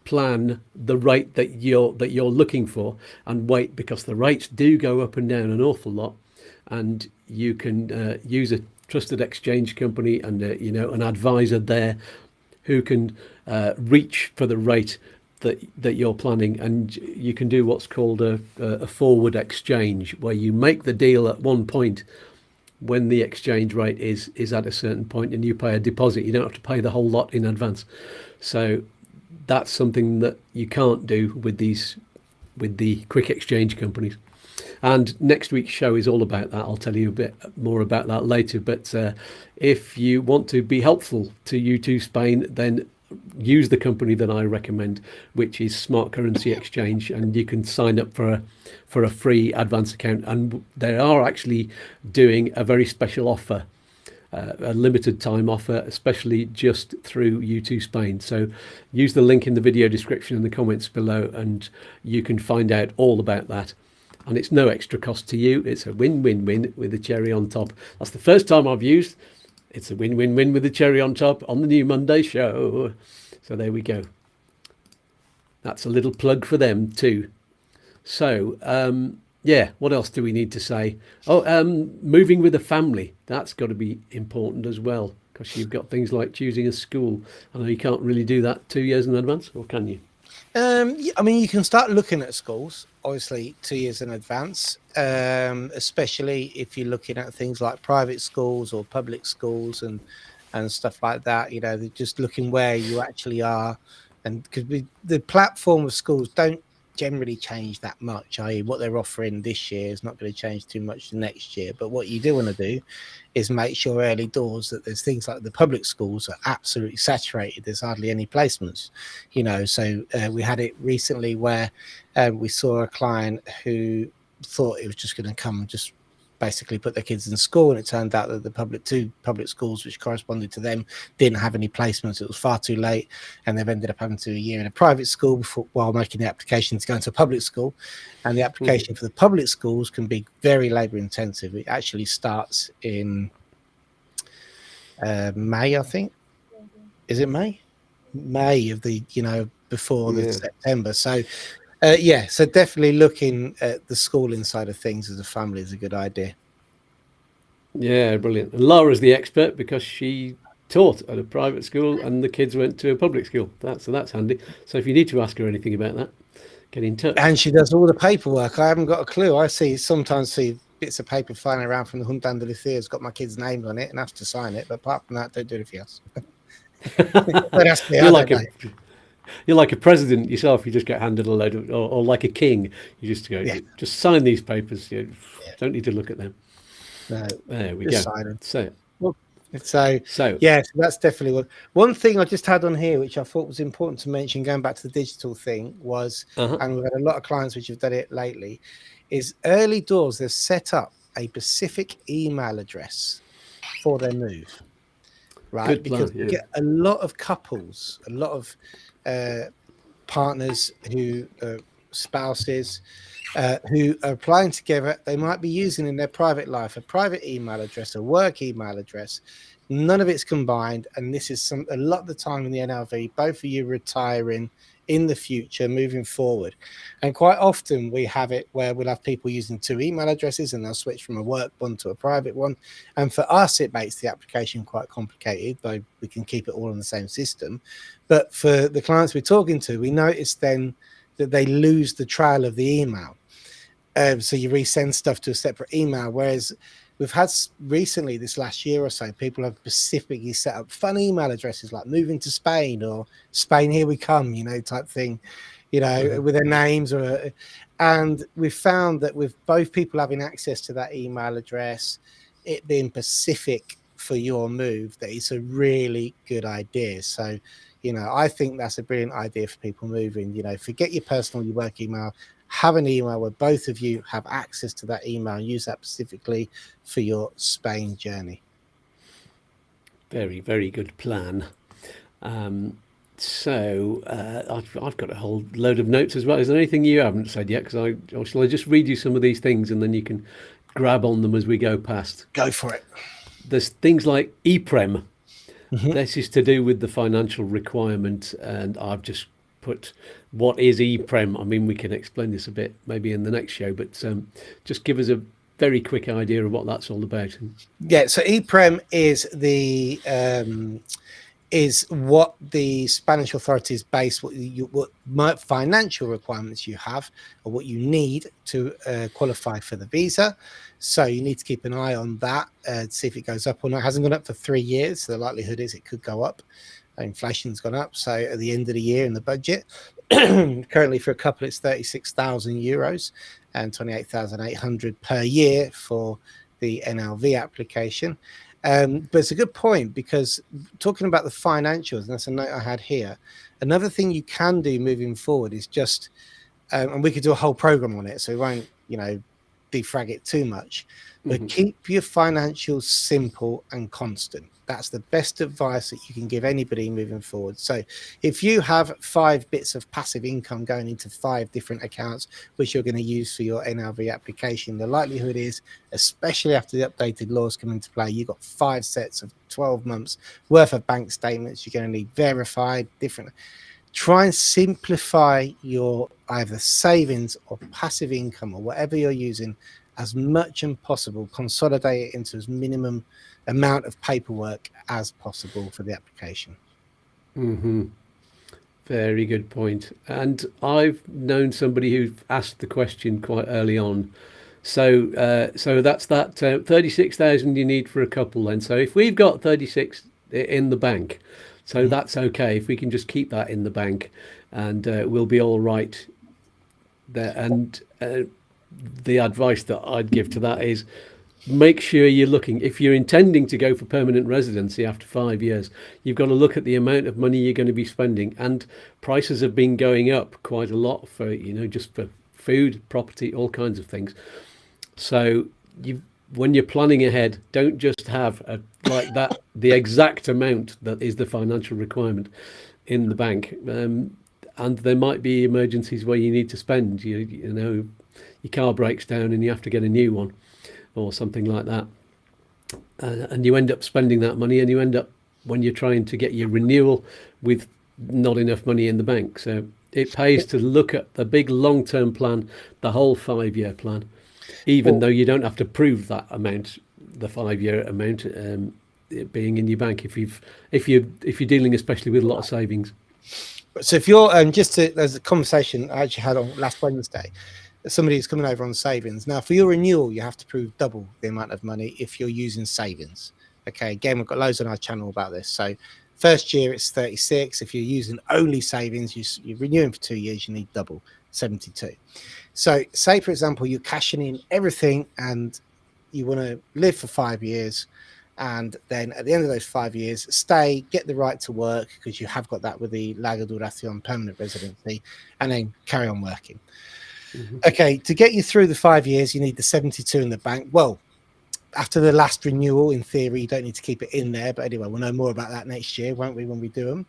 plan the rate that you're looking for, and wait, because the rates do go up and down an awful lot, and you can use a trusted exchange company and an advisor there who can reach for the rate that you're planning, and you can do what's called a forward exchange, where you make the deal at one point when the exchange rate is at a certain point, and you pay a deposit. You don't have to pay the whole lot in advance. So that's something that you can't do with the quick exchange companies. And next week's show is all about that. I'll tell you a bit more about that later. But if you want to be helpful to YouTooSpain, then use the company that I recommend, which is Smart Currency Exchange, and you can sign up for a free advance account. And they are actually doing a very special offer, a limited time offer, especially just through YouTooSpain. So use the link in the video description and the comments below, and you can find out all about that. And it's no extra cost to you. It's a win-win-win with a cherry on top. That's the first time I've used It's a win-win-win with a cherry on top on the new Monday show. So there we go. That's a little plug for them too. So, yeah, what else do we need to say? Oh, moving with a family. That's got to be important as well, because you've got things like choosing a school. I know you can't really do that 2 years in advance, or can you? Yeah, I mean, you can start looking at schools, obviously, 2 years in advance, especially if you're looking at things like private schools or public schools and stuff like that. You know, they're just looking where you actually are. And because the platform of schools don't generally change that much, i.e. what they're offering this year is not going to change too much the next year. But what you do want to do is make sure early doors that there's things like the public schools are absolutely saturated. There's hardly any placements, you know. So we had it recently where we saw a client who thought it was just going to come and just basically put their kids in school, and it turned out that the two public schools which corresponded to them didn't have any placements. It was far too late, and they've ended up having to do a year in a private school while making the application to go into a public school. And the application for the public schools can be very labor intensive. It actually starts in May, I think. Is it May of the, you know, before the September. So yeah, so definitely looking at the schooling side of things as a family is a good idea. Yeah, brilliant. And Laura's the expert because she taught at a private school and the kids went to a public school. So that's handy. So if you need to ask her anything about that, get in touch. And she does all the paperwork. I haven't got a clue. I sometimes see bits of paper flying around from the Hunt Andalusia. It's got my kid's name on it and I have to sign it. But apart from that, don't do anything else. That's me. You're like a president yourself. You just get handed a load of, or like a king. You just go, just sign these papers. You don't need to look at them. No, there we go. So yeah, so that's definitely one thing I just had on here, which I thought was important to mention. Going back to the digital thing was, and we've had a lot of clients which have done it lately, is early doors. They've set up a specific email address for their move, right? Because you get a lot of couples, a lot of partners who spouses who are applying together. They might be using in their private life a private email address, a work email address. None of it's combined, and this is a lot of the time in the NLV, both of you retiring in the future, moving forward. And quite often we have it where we'll have people using two email addresses and they'll switch from a work one to a private one. And for us, it makes the application quite complicated, though we can keep it all in the same system. But for the clients we're talking to, we notice then that they lose the trail of the email. So you resend stuff to a separate email, whereas we've had recently, this last year or so, people have specifically set up fun email addresses like moving to Spain or Spain, here we come, you know, type thing, you know, with their names. And we've found that with both people having access to that email address, it being specific for your move, that it's a really good idea. So, you know, I think that's a brilliant idea for people moving. You know, forget your personal, your work email. Have an email where both of you have access to that email and use that specifically for your Spain journey. Very, very good plan. So I've got a whole load of notes as well. Is there anything you haven't said yet? Or shall I just read you some of these things and then you can grab on them as we go past? Go for it. There's things like EPREM. This is to do with the financial requirement, and I've just put what is EPREM. I mean, we can explain this a bit maybe in the next show, but just give us a very quick idea of what that's all about. Yeah, so EPREM is what the Spanish authorities base what financial requirements you have or what you need to qualify for the visa. So you need to keep an eye on that to see if it goes up or not. It hasn't gone up for 3 years, so the likelihood is it could go up. Inflation's gone up, so at the end of the year in the budget, currently for a couple it's 36,000 euros and 28,800 per year for the NLV application. But it's a good point, because talking about the financials, and that's a note I had here, another thing you can do moving forward is just, and we could do a whole program on it, so we won't, defrag it too much, but keep your financials simple and constant. That's the best advice that you can give anybody moving forward. So if you have 5 bits of passive income going into 5 different accounts, which you're going to use for your NLV application, the likelihood is, especially after the updated laws come into play, you've got 5 sets of 12 months worth of bank statements. You're going to need verified different. Try and simplify your either savings or passive income or whatever you're using as much as possible. Consolidate it into as minimum amount of paperwork as possible for the application. Very good point. And I've known somebody who asked the question quite early on. So that's that 36,000 you need for a couple then. So if we've got 36 in the bank, so that's okay. If we can just keep that in the bank, and we'll be all right there. And the advice that I'd give to that is, make sure you're looking, if you're intending to go for permanent residency after 5 years, you've got to look at the amount of money you're going to be spending. And prices have been going up quite a lot for, just for food, property, all kinds of things. So when you're planning ahead, don't just have the exact amount that is the financial requirement in the bank. And there might be emergencies where you need to spend, your car breaks down and you have to get a new one, or something like that, and you end up spending that money, and you end up, when you're trying to get your renewal, with not enough money in the bank. So it pays to look at the big long-term plan, the whole 5-year plan, even though you don't have to prove that amount, the 5-year amount, it being in your bank, if you're dealing especially with a lot of savings. So if you're there's a conversation I actually had on last Wednesday. Somebody who's coming over on savings. Now, for your renewal, you have to prove double the amount of money if you're using savings. Okay, again, we've got loads on our channel about this. So first year, it's 36. If you're using only savings, you're renewing for 2 years, you need double, 72. So say, for example, you're cashing in everything and you want to live for 5 years. And then at the end of those 5 years, stay, get the right to work, because you have got that with the larga duración permanent residency, and then carry on working. Okay, to get you through the 5 years, you need the 72 in the bank. Well, after the last renewal, in theory, you don't need to keep it in there. But anyway, we'll know more about that next year, won't we, when we do them?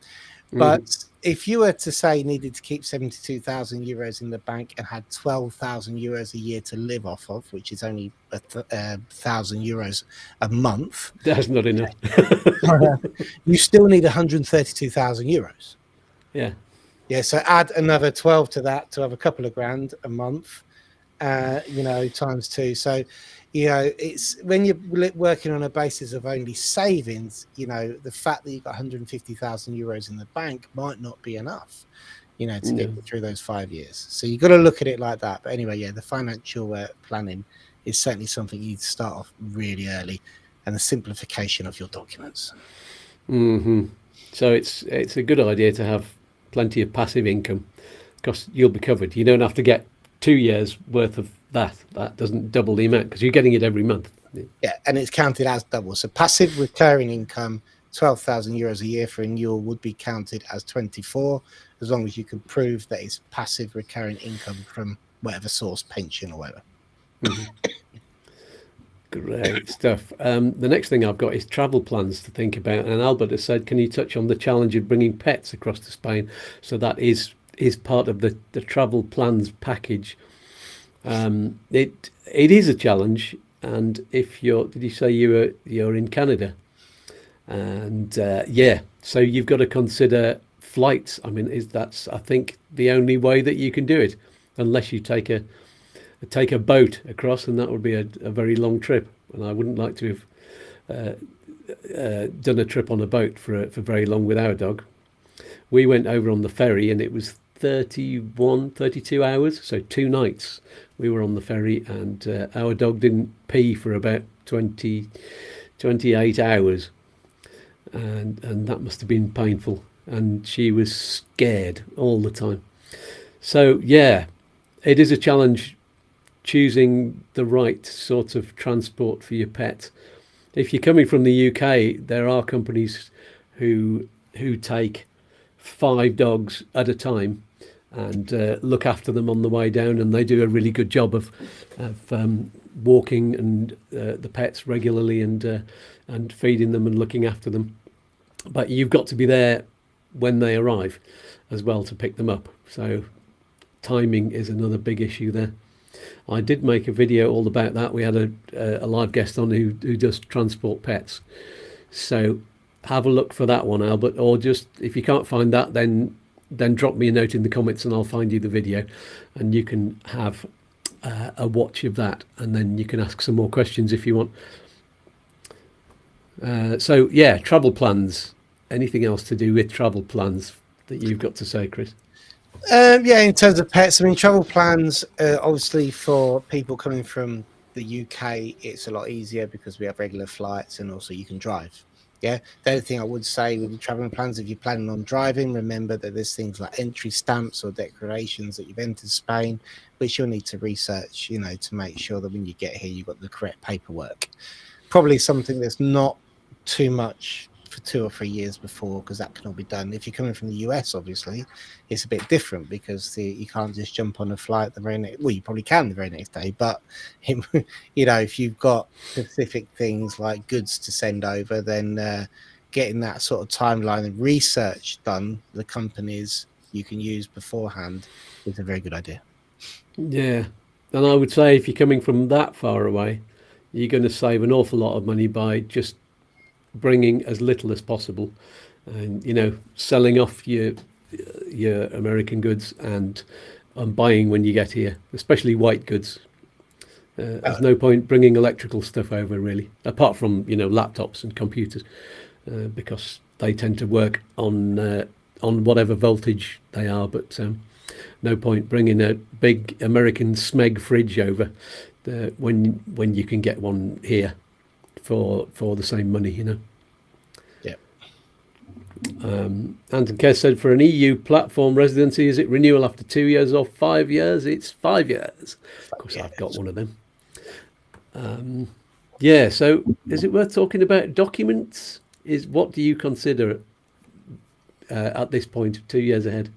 But if you were to say you needed to keep 72,000 euros in the bank and had 12,000 euros a year to live off of, which is only 1,000 euros a month. That's not enough. You still need 132,000 euros. Yeah. Yeah, so add another 12 to that to have a couple of grand a month, times 2. So, it's when you're working on a basis of only savings, the fact that you've got 150,000 euros in the bank might not be enough, to get you through those 5 years. So you've got to look at it like that. But anyway, the financial planning is certainly something you need to start off really early, and the simplification of your documents. So it's a good idea to have plenty of passive income, because you'll be covered. You don't have to get 2 years worth of that doesn't double the amount, because you're getting it every month. Yeah, and it's counted as double. So passive recurring income, 12,000 euros a year for renewal, would be counted as 24, as long as you can prove that it's passive recurring income from whatever source, pension or whatever. Great stuff. The next thing I've got is travel plans to think about. And Albert has said, can you touch on the challenge of bringing pets across to Spain? So that is part of the travel plans package. It is a challenge. And if did you say you're in Canada? And so you've got to consider flights. I mean, that's I think the only way that you can do it, unless you take a boat across, and that would be a very long trip. And I wouldn't like to have done a trip on a boat for very long with our dog. We went over on the ferry, and it was 32 hours, so 2 nights we were on the ferry, and our dog didn't pee for about 28 hours, and that must have been painful, and she was scared all the time. So yeah, it is a challenge choosing the right sort of transport for your pet. If you're coming from the UK, there are companies who take 5 dogs at a time and look after them on the way down, and they do a really good job of walking and the pets regularly, and feeding them and looking after them. But you've got to be there when they arrive as well to pick them up. So timing is another big issue there. I did make a video all about that. We had a live guest on who does transport pets. So have a look for that one, Albert, or just if you can't find that, then drop me a note in the comments and I'll find you the video, and you can have a watch of that, and then you can ask some more questions if you want. So yeah, travel plans. Anything else to do with travel plans that you've got to say, Chris? Yeah, in terms of pets, I mean, travel plans, obviously for people coming from the UK, it's a lot easier because we have regular flights, and also you can drive. Yeah, the only thing I would say with the traveling plans, if you're planning on driving, remember that there's things like entry stamps or declarations that you've entered Spain, which you'll need to research, to make sure that when you get here, you've got the correct paperwork. Probably something that's not too much for 2 or 3 years before, because that can all be done. If you're coming from the US, obviously, it's a bit different because you can't just jump on a flight the very next. Well, you probably can the very next day, but if you've got specific things like goods to send over, then getting that sort of timeline and research done, the companies you can use beforehand, is a very good idea. Yeah, and I would say if you're coming from that far away, you're going to save an awful lot of money by just bringing as little as possible, and selling off your American goods and buying when you get here, especially white goods. There's no point bringing electrical stuff over, really, apart from laptops and computers, because they tend to work on whatever voltage they are. But no point bringing a big American Smeg fridge over when you can get one here for the same money, Yeah. And Kev said, for an EU platform residency, is it renewal after 2 years or 5 years? It's 5 years. Of course, I've got one of them. Yeah, so is it worth talking about documents? What do you consider at this point, 2 years ahead?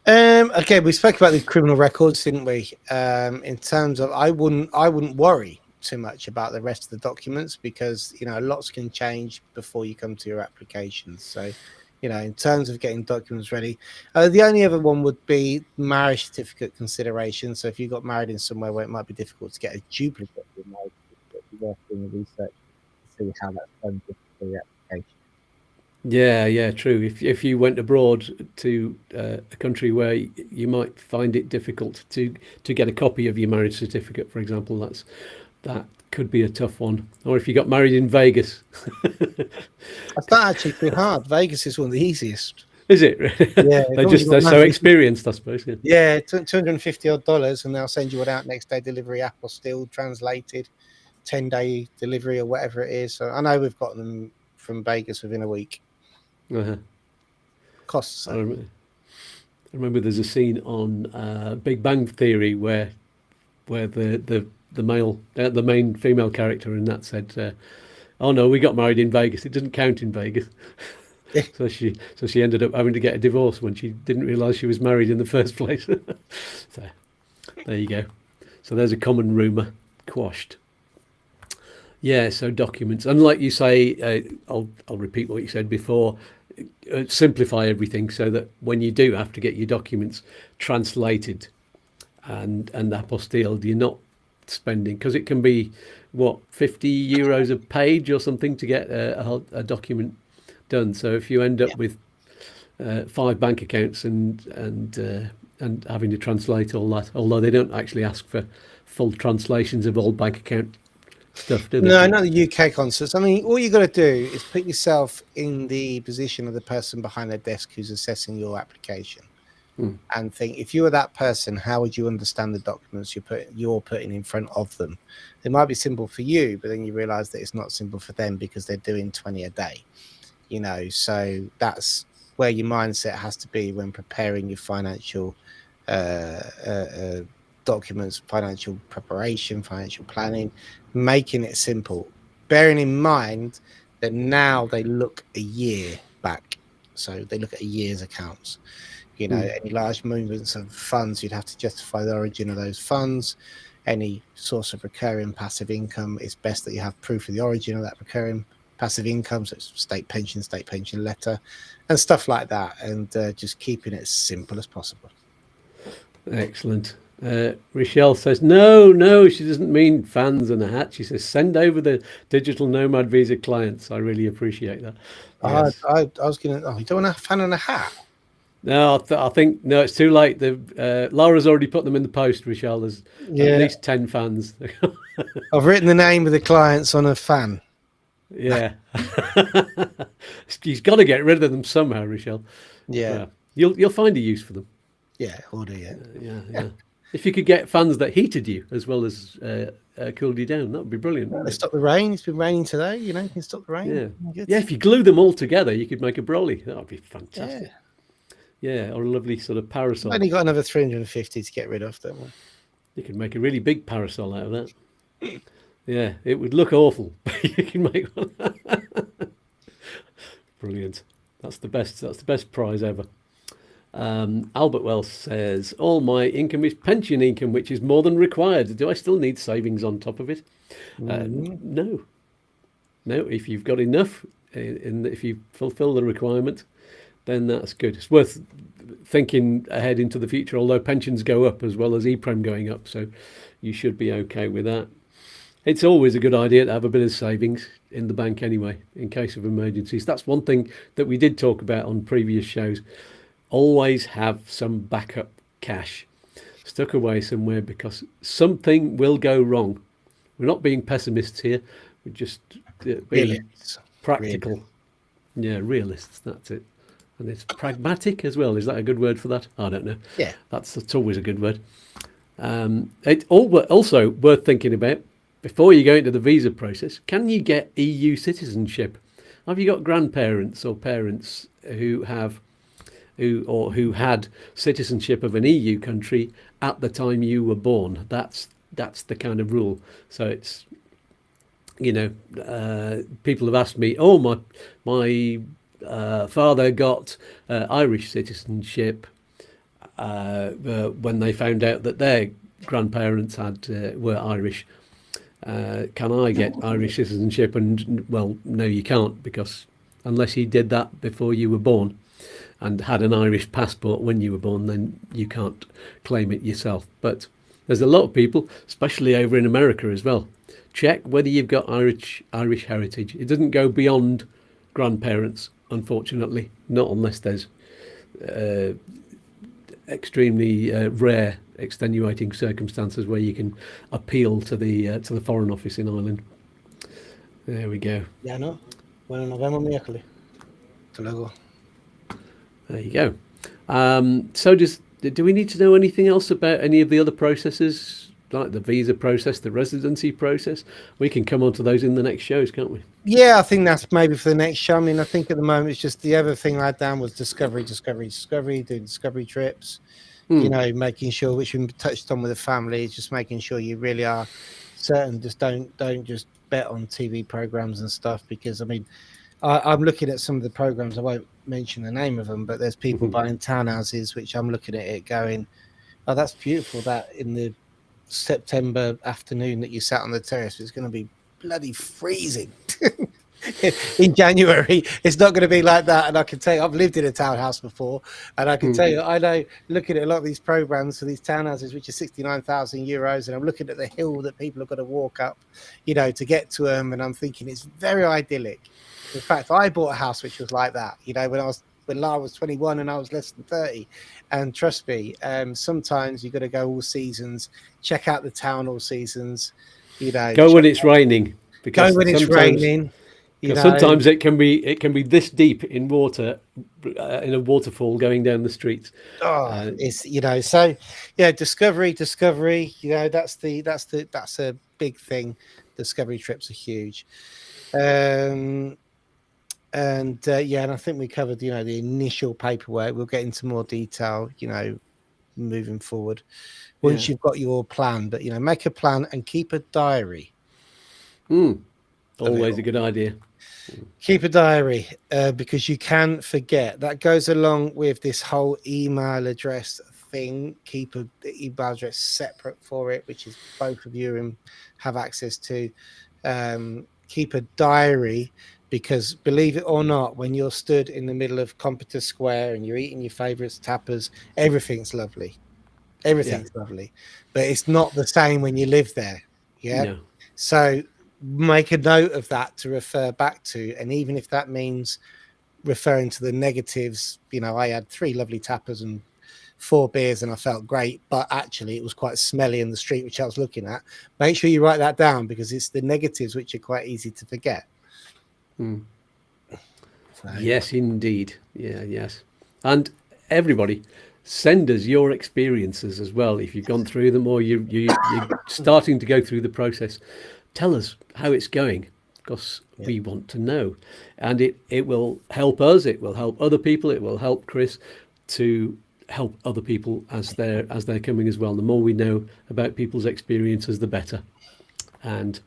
Okay, we spoke about the criminal records, didn't we? In terms of, I wouldn't worry too much about the rest of the documents, because lots can change before you come to your applications. So in terms of getting documents ready, the only other one would be marriage certificate consideration. So if you got married in somewhere where it might be difficult to get a duplicate of your marriage certificate, you're worth doing the research to see how that's done for your application. Yeah, true. If you went abroad to a country where you might find it difficult to get a copy of your marriage certificate, for example, that could be a tough one. Or if you got married in Vegas. That's not actually too hard. Vegas is one of the easiest. Is it? Yeah, they're so experienced, I suppose. Yeah, $250 and they'll send you it out next day delivery, apostille, translated, 10-day delivery or whatever it is. So I know we've got them from Vegas within a week. Uh-huh. Costs. I remember there's a scene on Big Bang Theory where the main female character in that said, "Oh no, we got married in Vegas. It doesn't count in Vegas." So she ended up having to get a divorce when she didn't realise she was married in the first place. So there you go. So there's a common rumour quashed. Yeah, so documents, and like you say, I'll repeat what you said before. Simplify everything so that when you do have to get your documents translated and apostilled, you're not spending, because it can be €50 a page or something to get a document done. So if you end up with 5 bank accounts and having to translate all that. Although they don't actually ask for full translations of all bank account stuff, do they? No, not the UK concerts. I mean, all you got to do is put yourself in the position of the person behind the desk who's assessing your application, and think, if you were that person, how would you understand the documents you're putting in front of them? It might be simple for you, but then you realise that it's not simple for them because they're doing 20 a day. You know, so that's where your mindset has to be when preparing your financial documents, financial preparation, financial planning, making it simple, bearing in mind that now they look a year back, so they look at a year's accounts. You know, any large movements of funds, you'd have to justify the origin of those funds. Any source of recurring passive income, it's best that you have proof of the origin of that recurring passive income, so it's state pension letter, and stuff like that, and just keeping it as simple as possible. Excellent. Rochelle says, no, she doesn't mean fans and a hat. She says, send over the digital nomad visa clients. I really appreciate that. Yes. I was going to, you don't want a fan and a hat? No, I think, no, it's too late. Laura's already put them in the post, Rochelle. There's at least 10 fans. I've written the name of the clients on a fan. Yeah. He's got to get rid of them somehow, Rochelle. Yeah. You'll find a use for them. Yeah, order, Yeah. If you could get fans that heated you as well as cooled you down, that would be brilliant. Well, stop the rain. It's been raining today. You know, you can stop the rain. Yeah. If you glue them all together, you could make a brolly. That would be fantastic. Yeah, or a lovely sort of parasol. I've only got another 350 to get rid of, don't we? You could make a really big parasol out of that. Yeah, it would look awful. You can make one. Brilliant. That's the best prize ever. Albert Wells says, all my income is pension income, which is more than required. Do I still need savings on top of it? No. If you've got enough, if you fulfill the requirement, then that's good. It's worth thinking ahead into the future, although pensions go up as well as EPREM going up, so you should be okay with that. It's always a good idea to have a bit of savings in the bank anyway, in case of emergencies. That's one thing that we did talk about on previous shows. Always have some backup cash stuck away somewhere, because something will go wrong. We're not being pessimists here. We're just being practical. Yeah, realists, that's it. And it's pragmatic as well. Is that a good word for that? I don't know. Yeah. That's always a good word. It's also worth thinking about, before you go into the visa process, can you get EU citizenship? Have you got grandparents or parents who had citizenship of an EU country at the time you were born? That's the kind of rule. So it's, people have asked me, my father got Irish citizenship when they found out that their grandparents were Irish. Can I get Irish citizenship? And well, no, you can't, because unless you did that before you were born and had an Irish passport when you were born, then you can't claim it yourself. But there's a lot of people, especially over in America as well. Check whether you've got Irish heritage. It doesn't go beyond grandparents, unfortunately, not unless there's extremely rare extenuating circumstances where you can appeal to the Foreign Office in Ireland. There we go. Ya no. Bueno, nos vemos miércoles. Hasta luego. There you go. So do we need to know anything else about any of the other processes, like the visa process, the residency process? We can come on to those in the next shows, can't we? Yeah, I think that's maybe for the next show. I mean, I think at the moment it's just the other thing I had down was discovery, doing discovery trips, making sure, which we touched on with the family, just making sure you really are certain. Just don't just bet on TV programs and stuff, because I mean, I'm looking at some of the programs. I won't mention the name of them, but there's people buying townhouses, which I'm looking at it going, oh, that's beautiful. That in the September afternoon that you sat on the terrace, it's going to be bloody freezing. In January, it's not going to be like that. And I can tell you, I've lived in a townhouse before, and I can tell you, I know, looking at a lot of these programs for these townhouses, which are 69,000 euros, and I'm looking at the hill that people have got to walk up, to get to them, and I'm thinking it's very idyllic. In fact, I bought a house which was like that, when I was when Lara was 21 and I was less than 30. And trust me, sometimes you've got to go all seasons, check out the town all seasons, Go when it's raining. Go when it's raining. Because sometimes it can be this deep in water, in a waterfall going down the streets. It's so yeah, discovery. That's a big thing. Discovery trips are huge, and I think we covered the initial paperwork. We'll get into more detail moving forward once you've got your plan. But make a plan and keep a diary. Always a good idea. Keep a diary because you can forget. That goes along with this whole email address thing. Keep an email address separate for it, which is both of you have access to. Keep a diary because, believe it or not, when you're stood in the middle of Computer Square and you're eating your favourite tapas, everything's lovely. Everything's lovely. But it's not the same when you live there. Yeah. No. So make a note of that to refer back to, and even if that means referring to the negatives, I had 3 lovely tapas and 4 beers and I felt great, but actually it was quite smelly in the street which I was looking at. Make sure you write that down because it's the negatives which are quite easy to forget. So. Yes, indeed. Yes. And everybody, send us your experiences as well if you've gone through them or you're starting to go through the process. Tell us how it's going because we want to know, and it will help us. It will help other people. It will help Chris to help other people as they're coming as well. The more we know about people's experiences, the better. And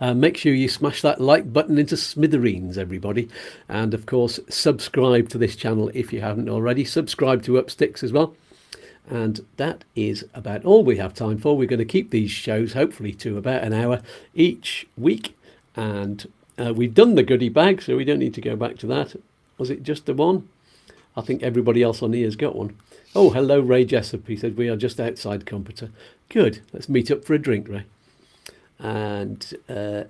make sure you smash that like button into smithereens, everybody. And of course, subscribe to this channel if you haven't already. Subscribe to Upsticks as well. And that is about all we have time for. We're going to keep these shows hopefully to about an hour each week. And we've done the goodie bag, so we don't need to go back to that. Was it just the one? I think everybody else on here has got one. Oh, hello, Ray Jessup. He said, we are just outside Computer. Good. Let's meet up for a drink, Ray. And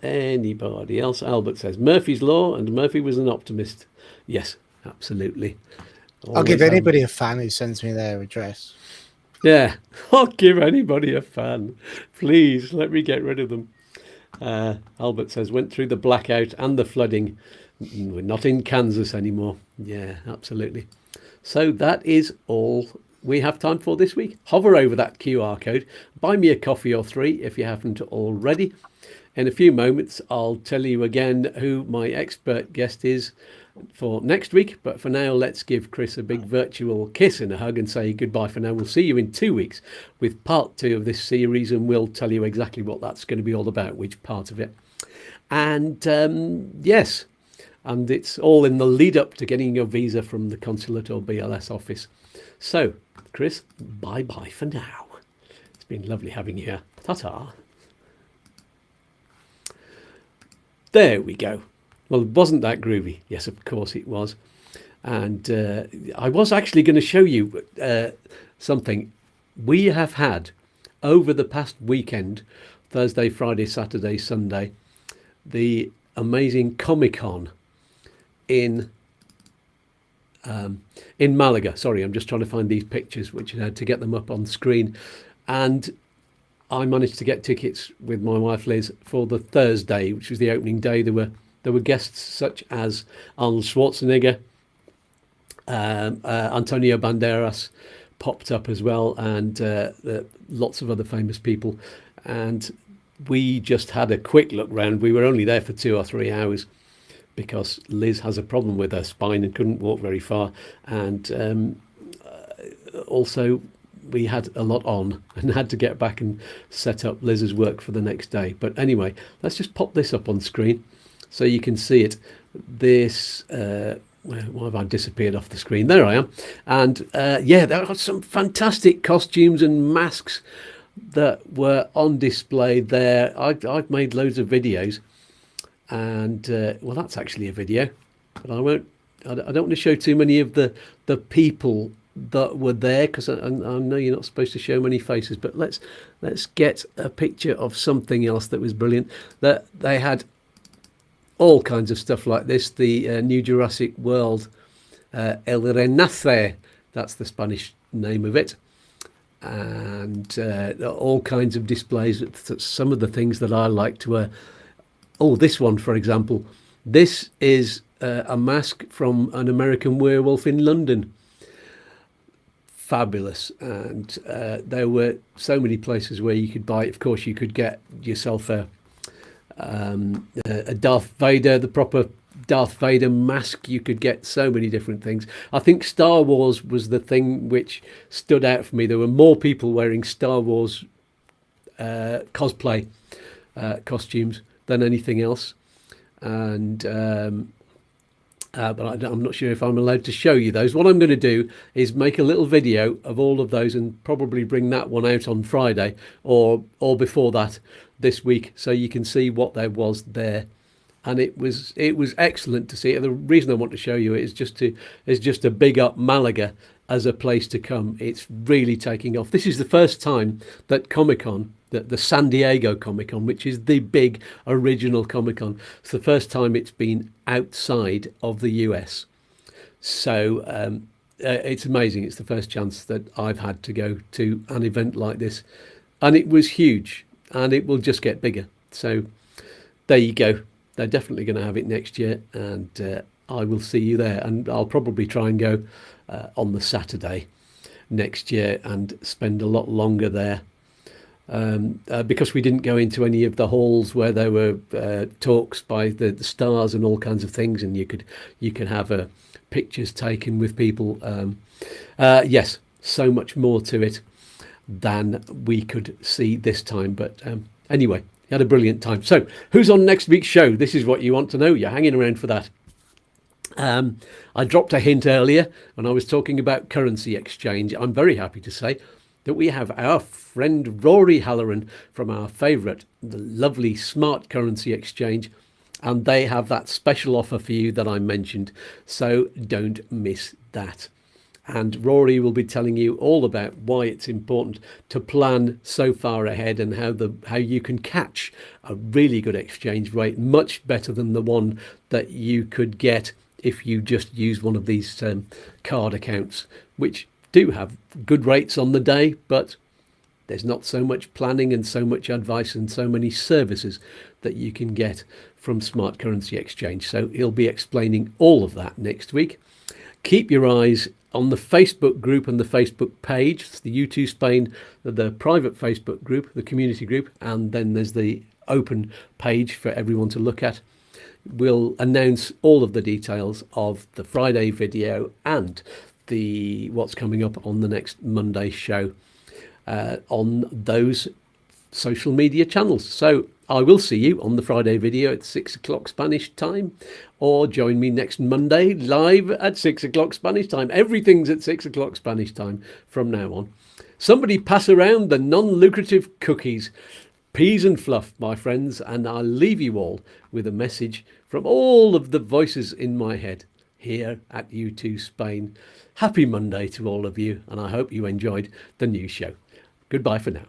anybody else? Albert says, Murphy's Law, and Murphy was an optimist. Yes, absolutely. I'll give anybody a fan who sends me their address. Yeah, I'll give anybody a fan. Please, let me get rid of them. Albert says, went through the blackout and the flooding. We're not in Kansas anymore. Yeah, absolutely. So that is all we have time for this week. Hover over that QR code. Buy me a coffee or 3 if you haven't already. In a few moments, I'll tell you again who my expert guest is for next week, but for now let's give Chris a big virtual kiss and a hug and say goodbye for now. We'll see you in 2 weeks with part 2 of this series, and we'll tell you exactly what that's going to be all about, which part of it. And yes, and it's all in the lead up to getting your visa from the consulate or BLS office. So Chris, bye bye for now. It's been lovely having you here. Ta-ta. There we go. Well, wasn't that groovy? Yes, of course it was. And I was actually going to show you something we have had over the past weekend, Thursday, Friday, Saturday, Sunday, the amazing Comic-Con in Malaga. Sorry, I'm just trying to find these pictures, which I had to get them up on screen. And I managed to get tickets with my wife Liz for the Thursday, which was the opening day. There were guests such as Arnold Schwarzenegger, Antonio Banderas popped up as well, and lots of other famous people. And we just had a quick look round. We were only there for 2 or 3 hours because Liz has a problem with her spine and couldn't walk very far. And also we had a lot on and had to get back and set up Liz's work for the next day. But anyway, let's just pop this up on screen so you can see it. This, why have I disappeared off the screen? There I am. And yeah, there are some fantastic costumes and masks that were on display there. I've made loads of videos, and well, that's actually a video, but I don't want to show too many of the people that were there, because I know you're not supposed to show many faces, but let's get a picture of something else that was brilliant. That they had all kinds of stuff like this, the new Jurassic World El Renace, that's the Spanish name of it. And all kinds of displays. Some of the things that I like to wear. Oh, this one, for example. This is a mask from an American werewolf in London. Fabulous. And there were so many places where you could buy it. Of course, you could get yourself a Darth Vader, the proper Darth Vader mask. You could get so many different things. I think Star Wars was the thing which stood out for me. There were more people wearing Star Wars cosplay costumes than anything else. And but I'm not sure if I'm allowed to show you those. What I'm going to do is make a little video of all of those and probably bring that one out on Friday or before that this week, so you can see what there was there. And it was excellent to see it. The reason I want to show you it is just to big up Malaga as a place to come. It's really taking off. This is the first time that Comic-Con, the San Diego Comic-Con, which is the big original Comic-Con, it's the first time it's been outside of the US. So it's amazing. It's the first chance that I've had to go to an event like this, and it was huge, and it will just get bigger. So there you go. They're definitely going to have it next year, and I will see you there. And I'll probably try and go on the Saturday next year and spend a lot longer there, because we didn't go into any of the halls where there were talks by the stars and all kinds of things, and you could have pictures taken with people. Yes, so much more to it than we could see this time. But anyway, had a brilliant time. So who's on next week's show? This is what you want to know. You're hanging around for that. I dropped a hint earlier when I was talking about currency exchange. I'm very happy to say that we have our friend Rory Halloran from our favourite, the lovely Smart Currency Exchange, and they have that special offer for you that I mentioned. So don't miss that. And Rory will be telling you all about why it's important to plan so far ahead, and how you can catch a really good exchange rate, much better than the one that you could get if you just use one of these card accounts, which do have good rates on the day, but there's not so much planning and so much advice and so many services that you can get from Smart Currency Exchange. So he'll be explaining all of that next week. Keep your eyes on the Facebook group and the Facebook page. It's the YouTooSpain, the private Facebook group, the community group, and then there's the open page for everyone to look at. We'll announce all of the details of the Friday video and what's coming up on the next Monday show on those social media channels. So I will see you on the Friday video at 6 o'clock Spanish time, or join me next Monday live at 6 o'clock Spanish time. Everything's at 6 o'clock Spanish time from now on. Somebody pass around the non-lucrative cookies. Peas and fluff, my friends, and I'll leave you all with a message from all of the voices in my head here at YouTooSpain. Happy Monday to all of you, and I hope you enjoyed the new show. Goodbye for now.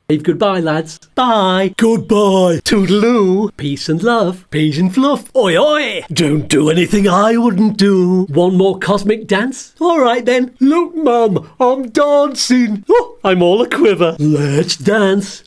Goodbye, lads. Bye. Goodbye. Toodaloo. Peace and love. Peas and fluff. Oi, oi. Don't do anything I wouldn't do. One more cosmic dance? All right, then. Look, Mum, I'm dancing. Oh, I'm all a quiver. Let's dance.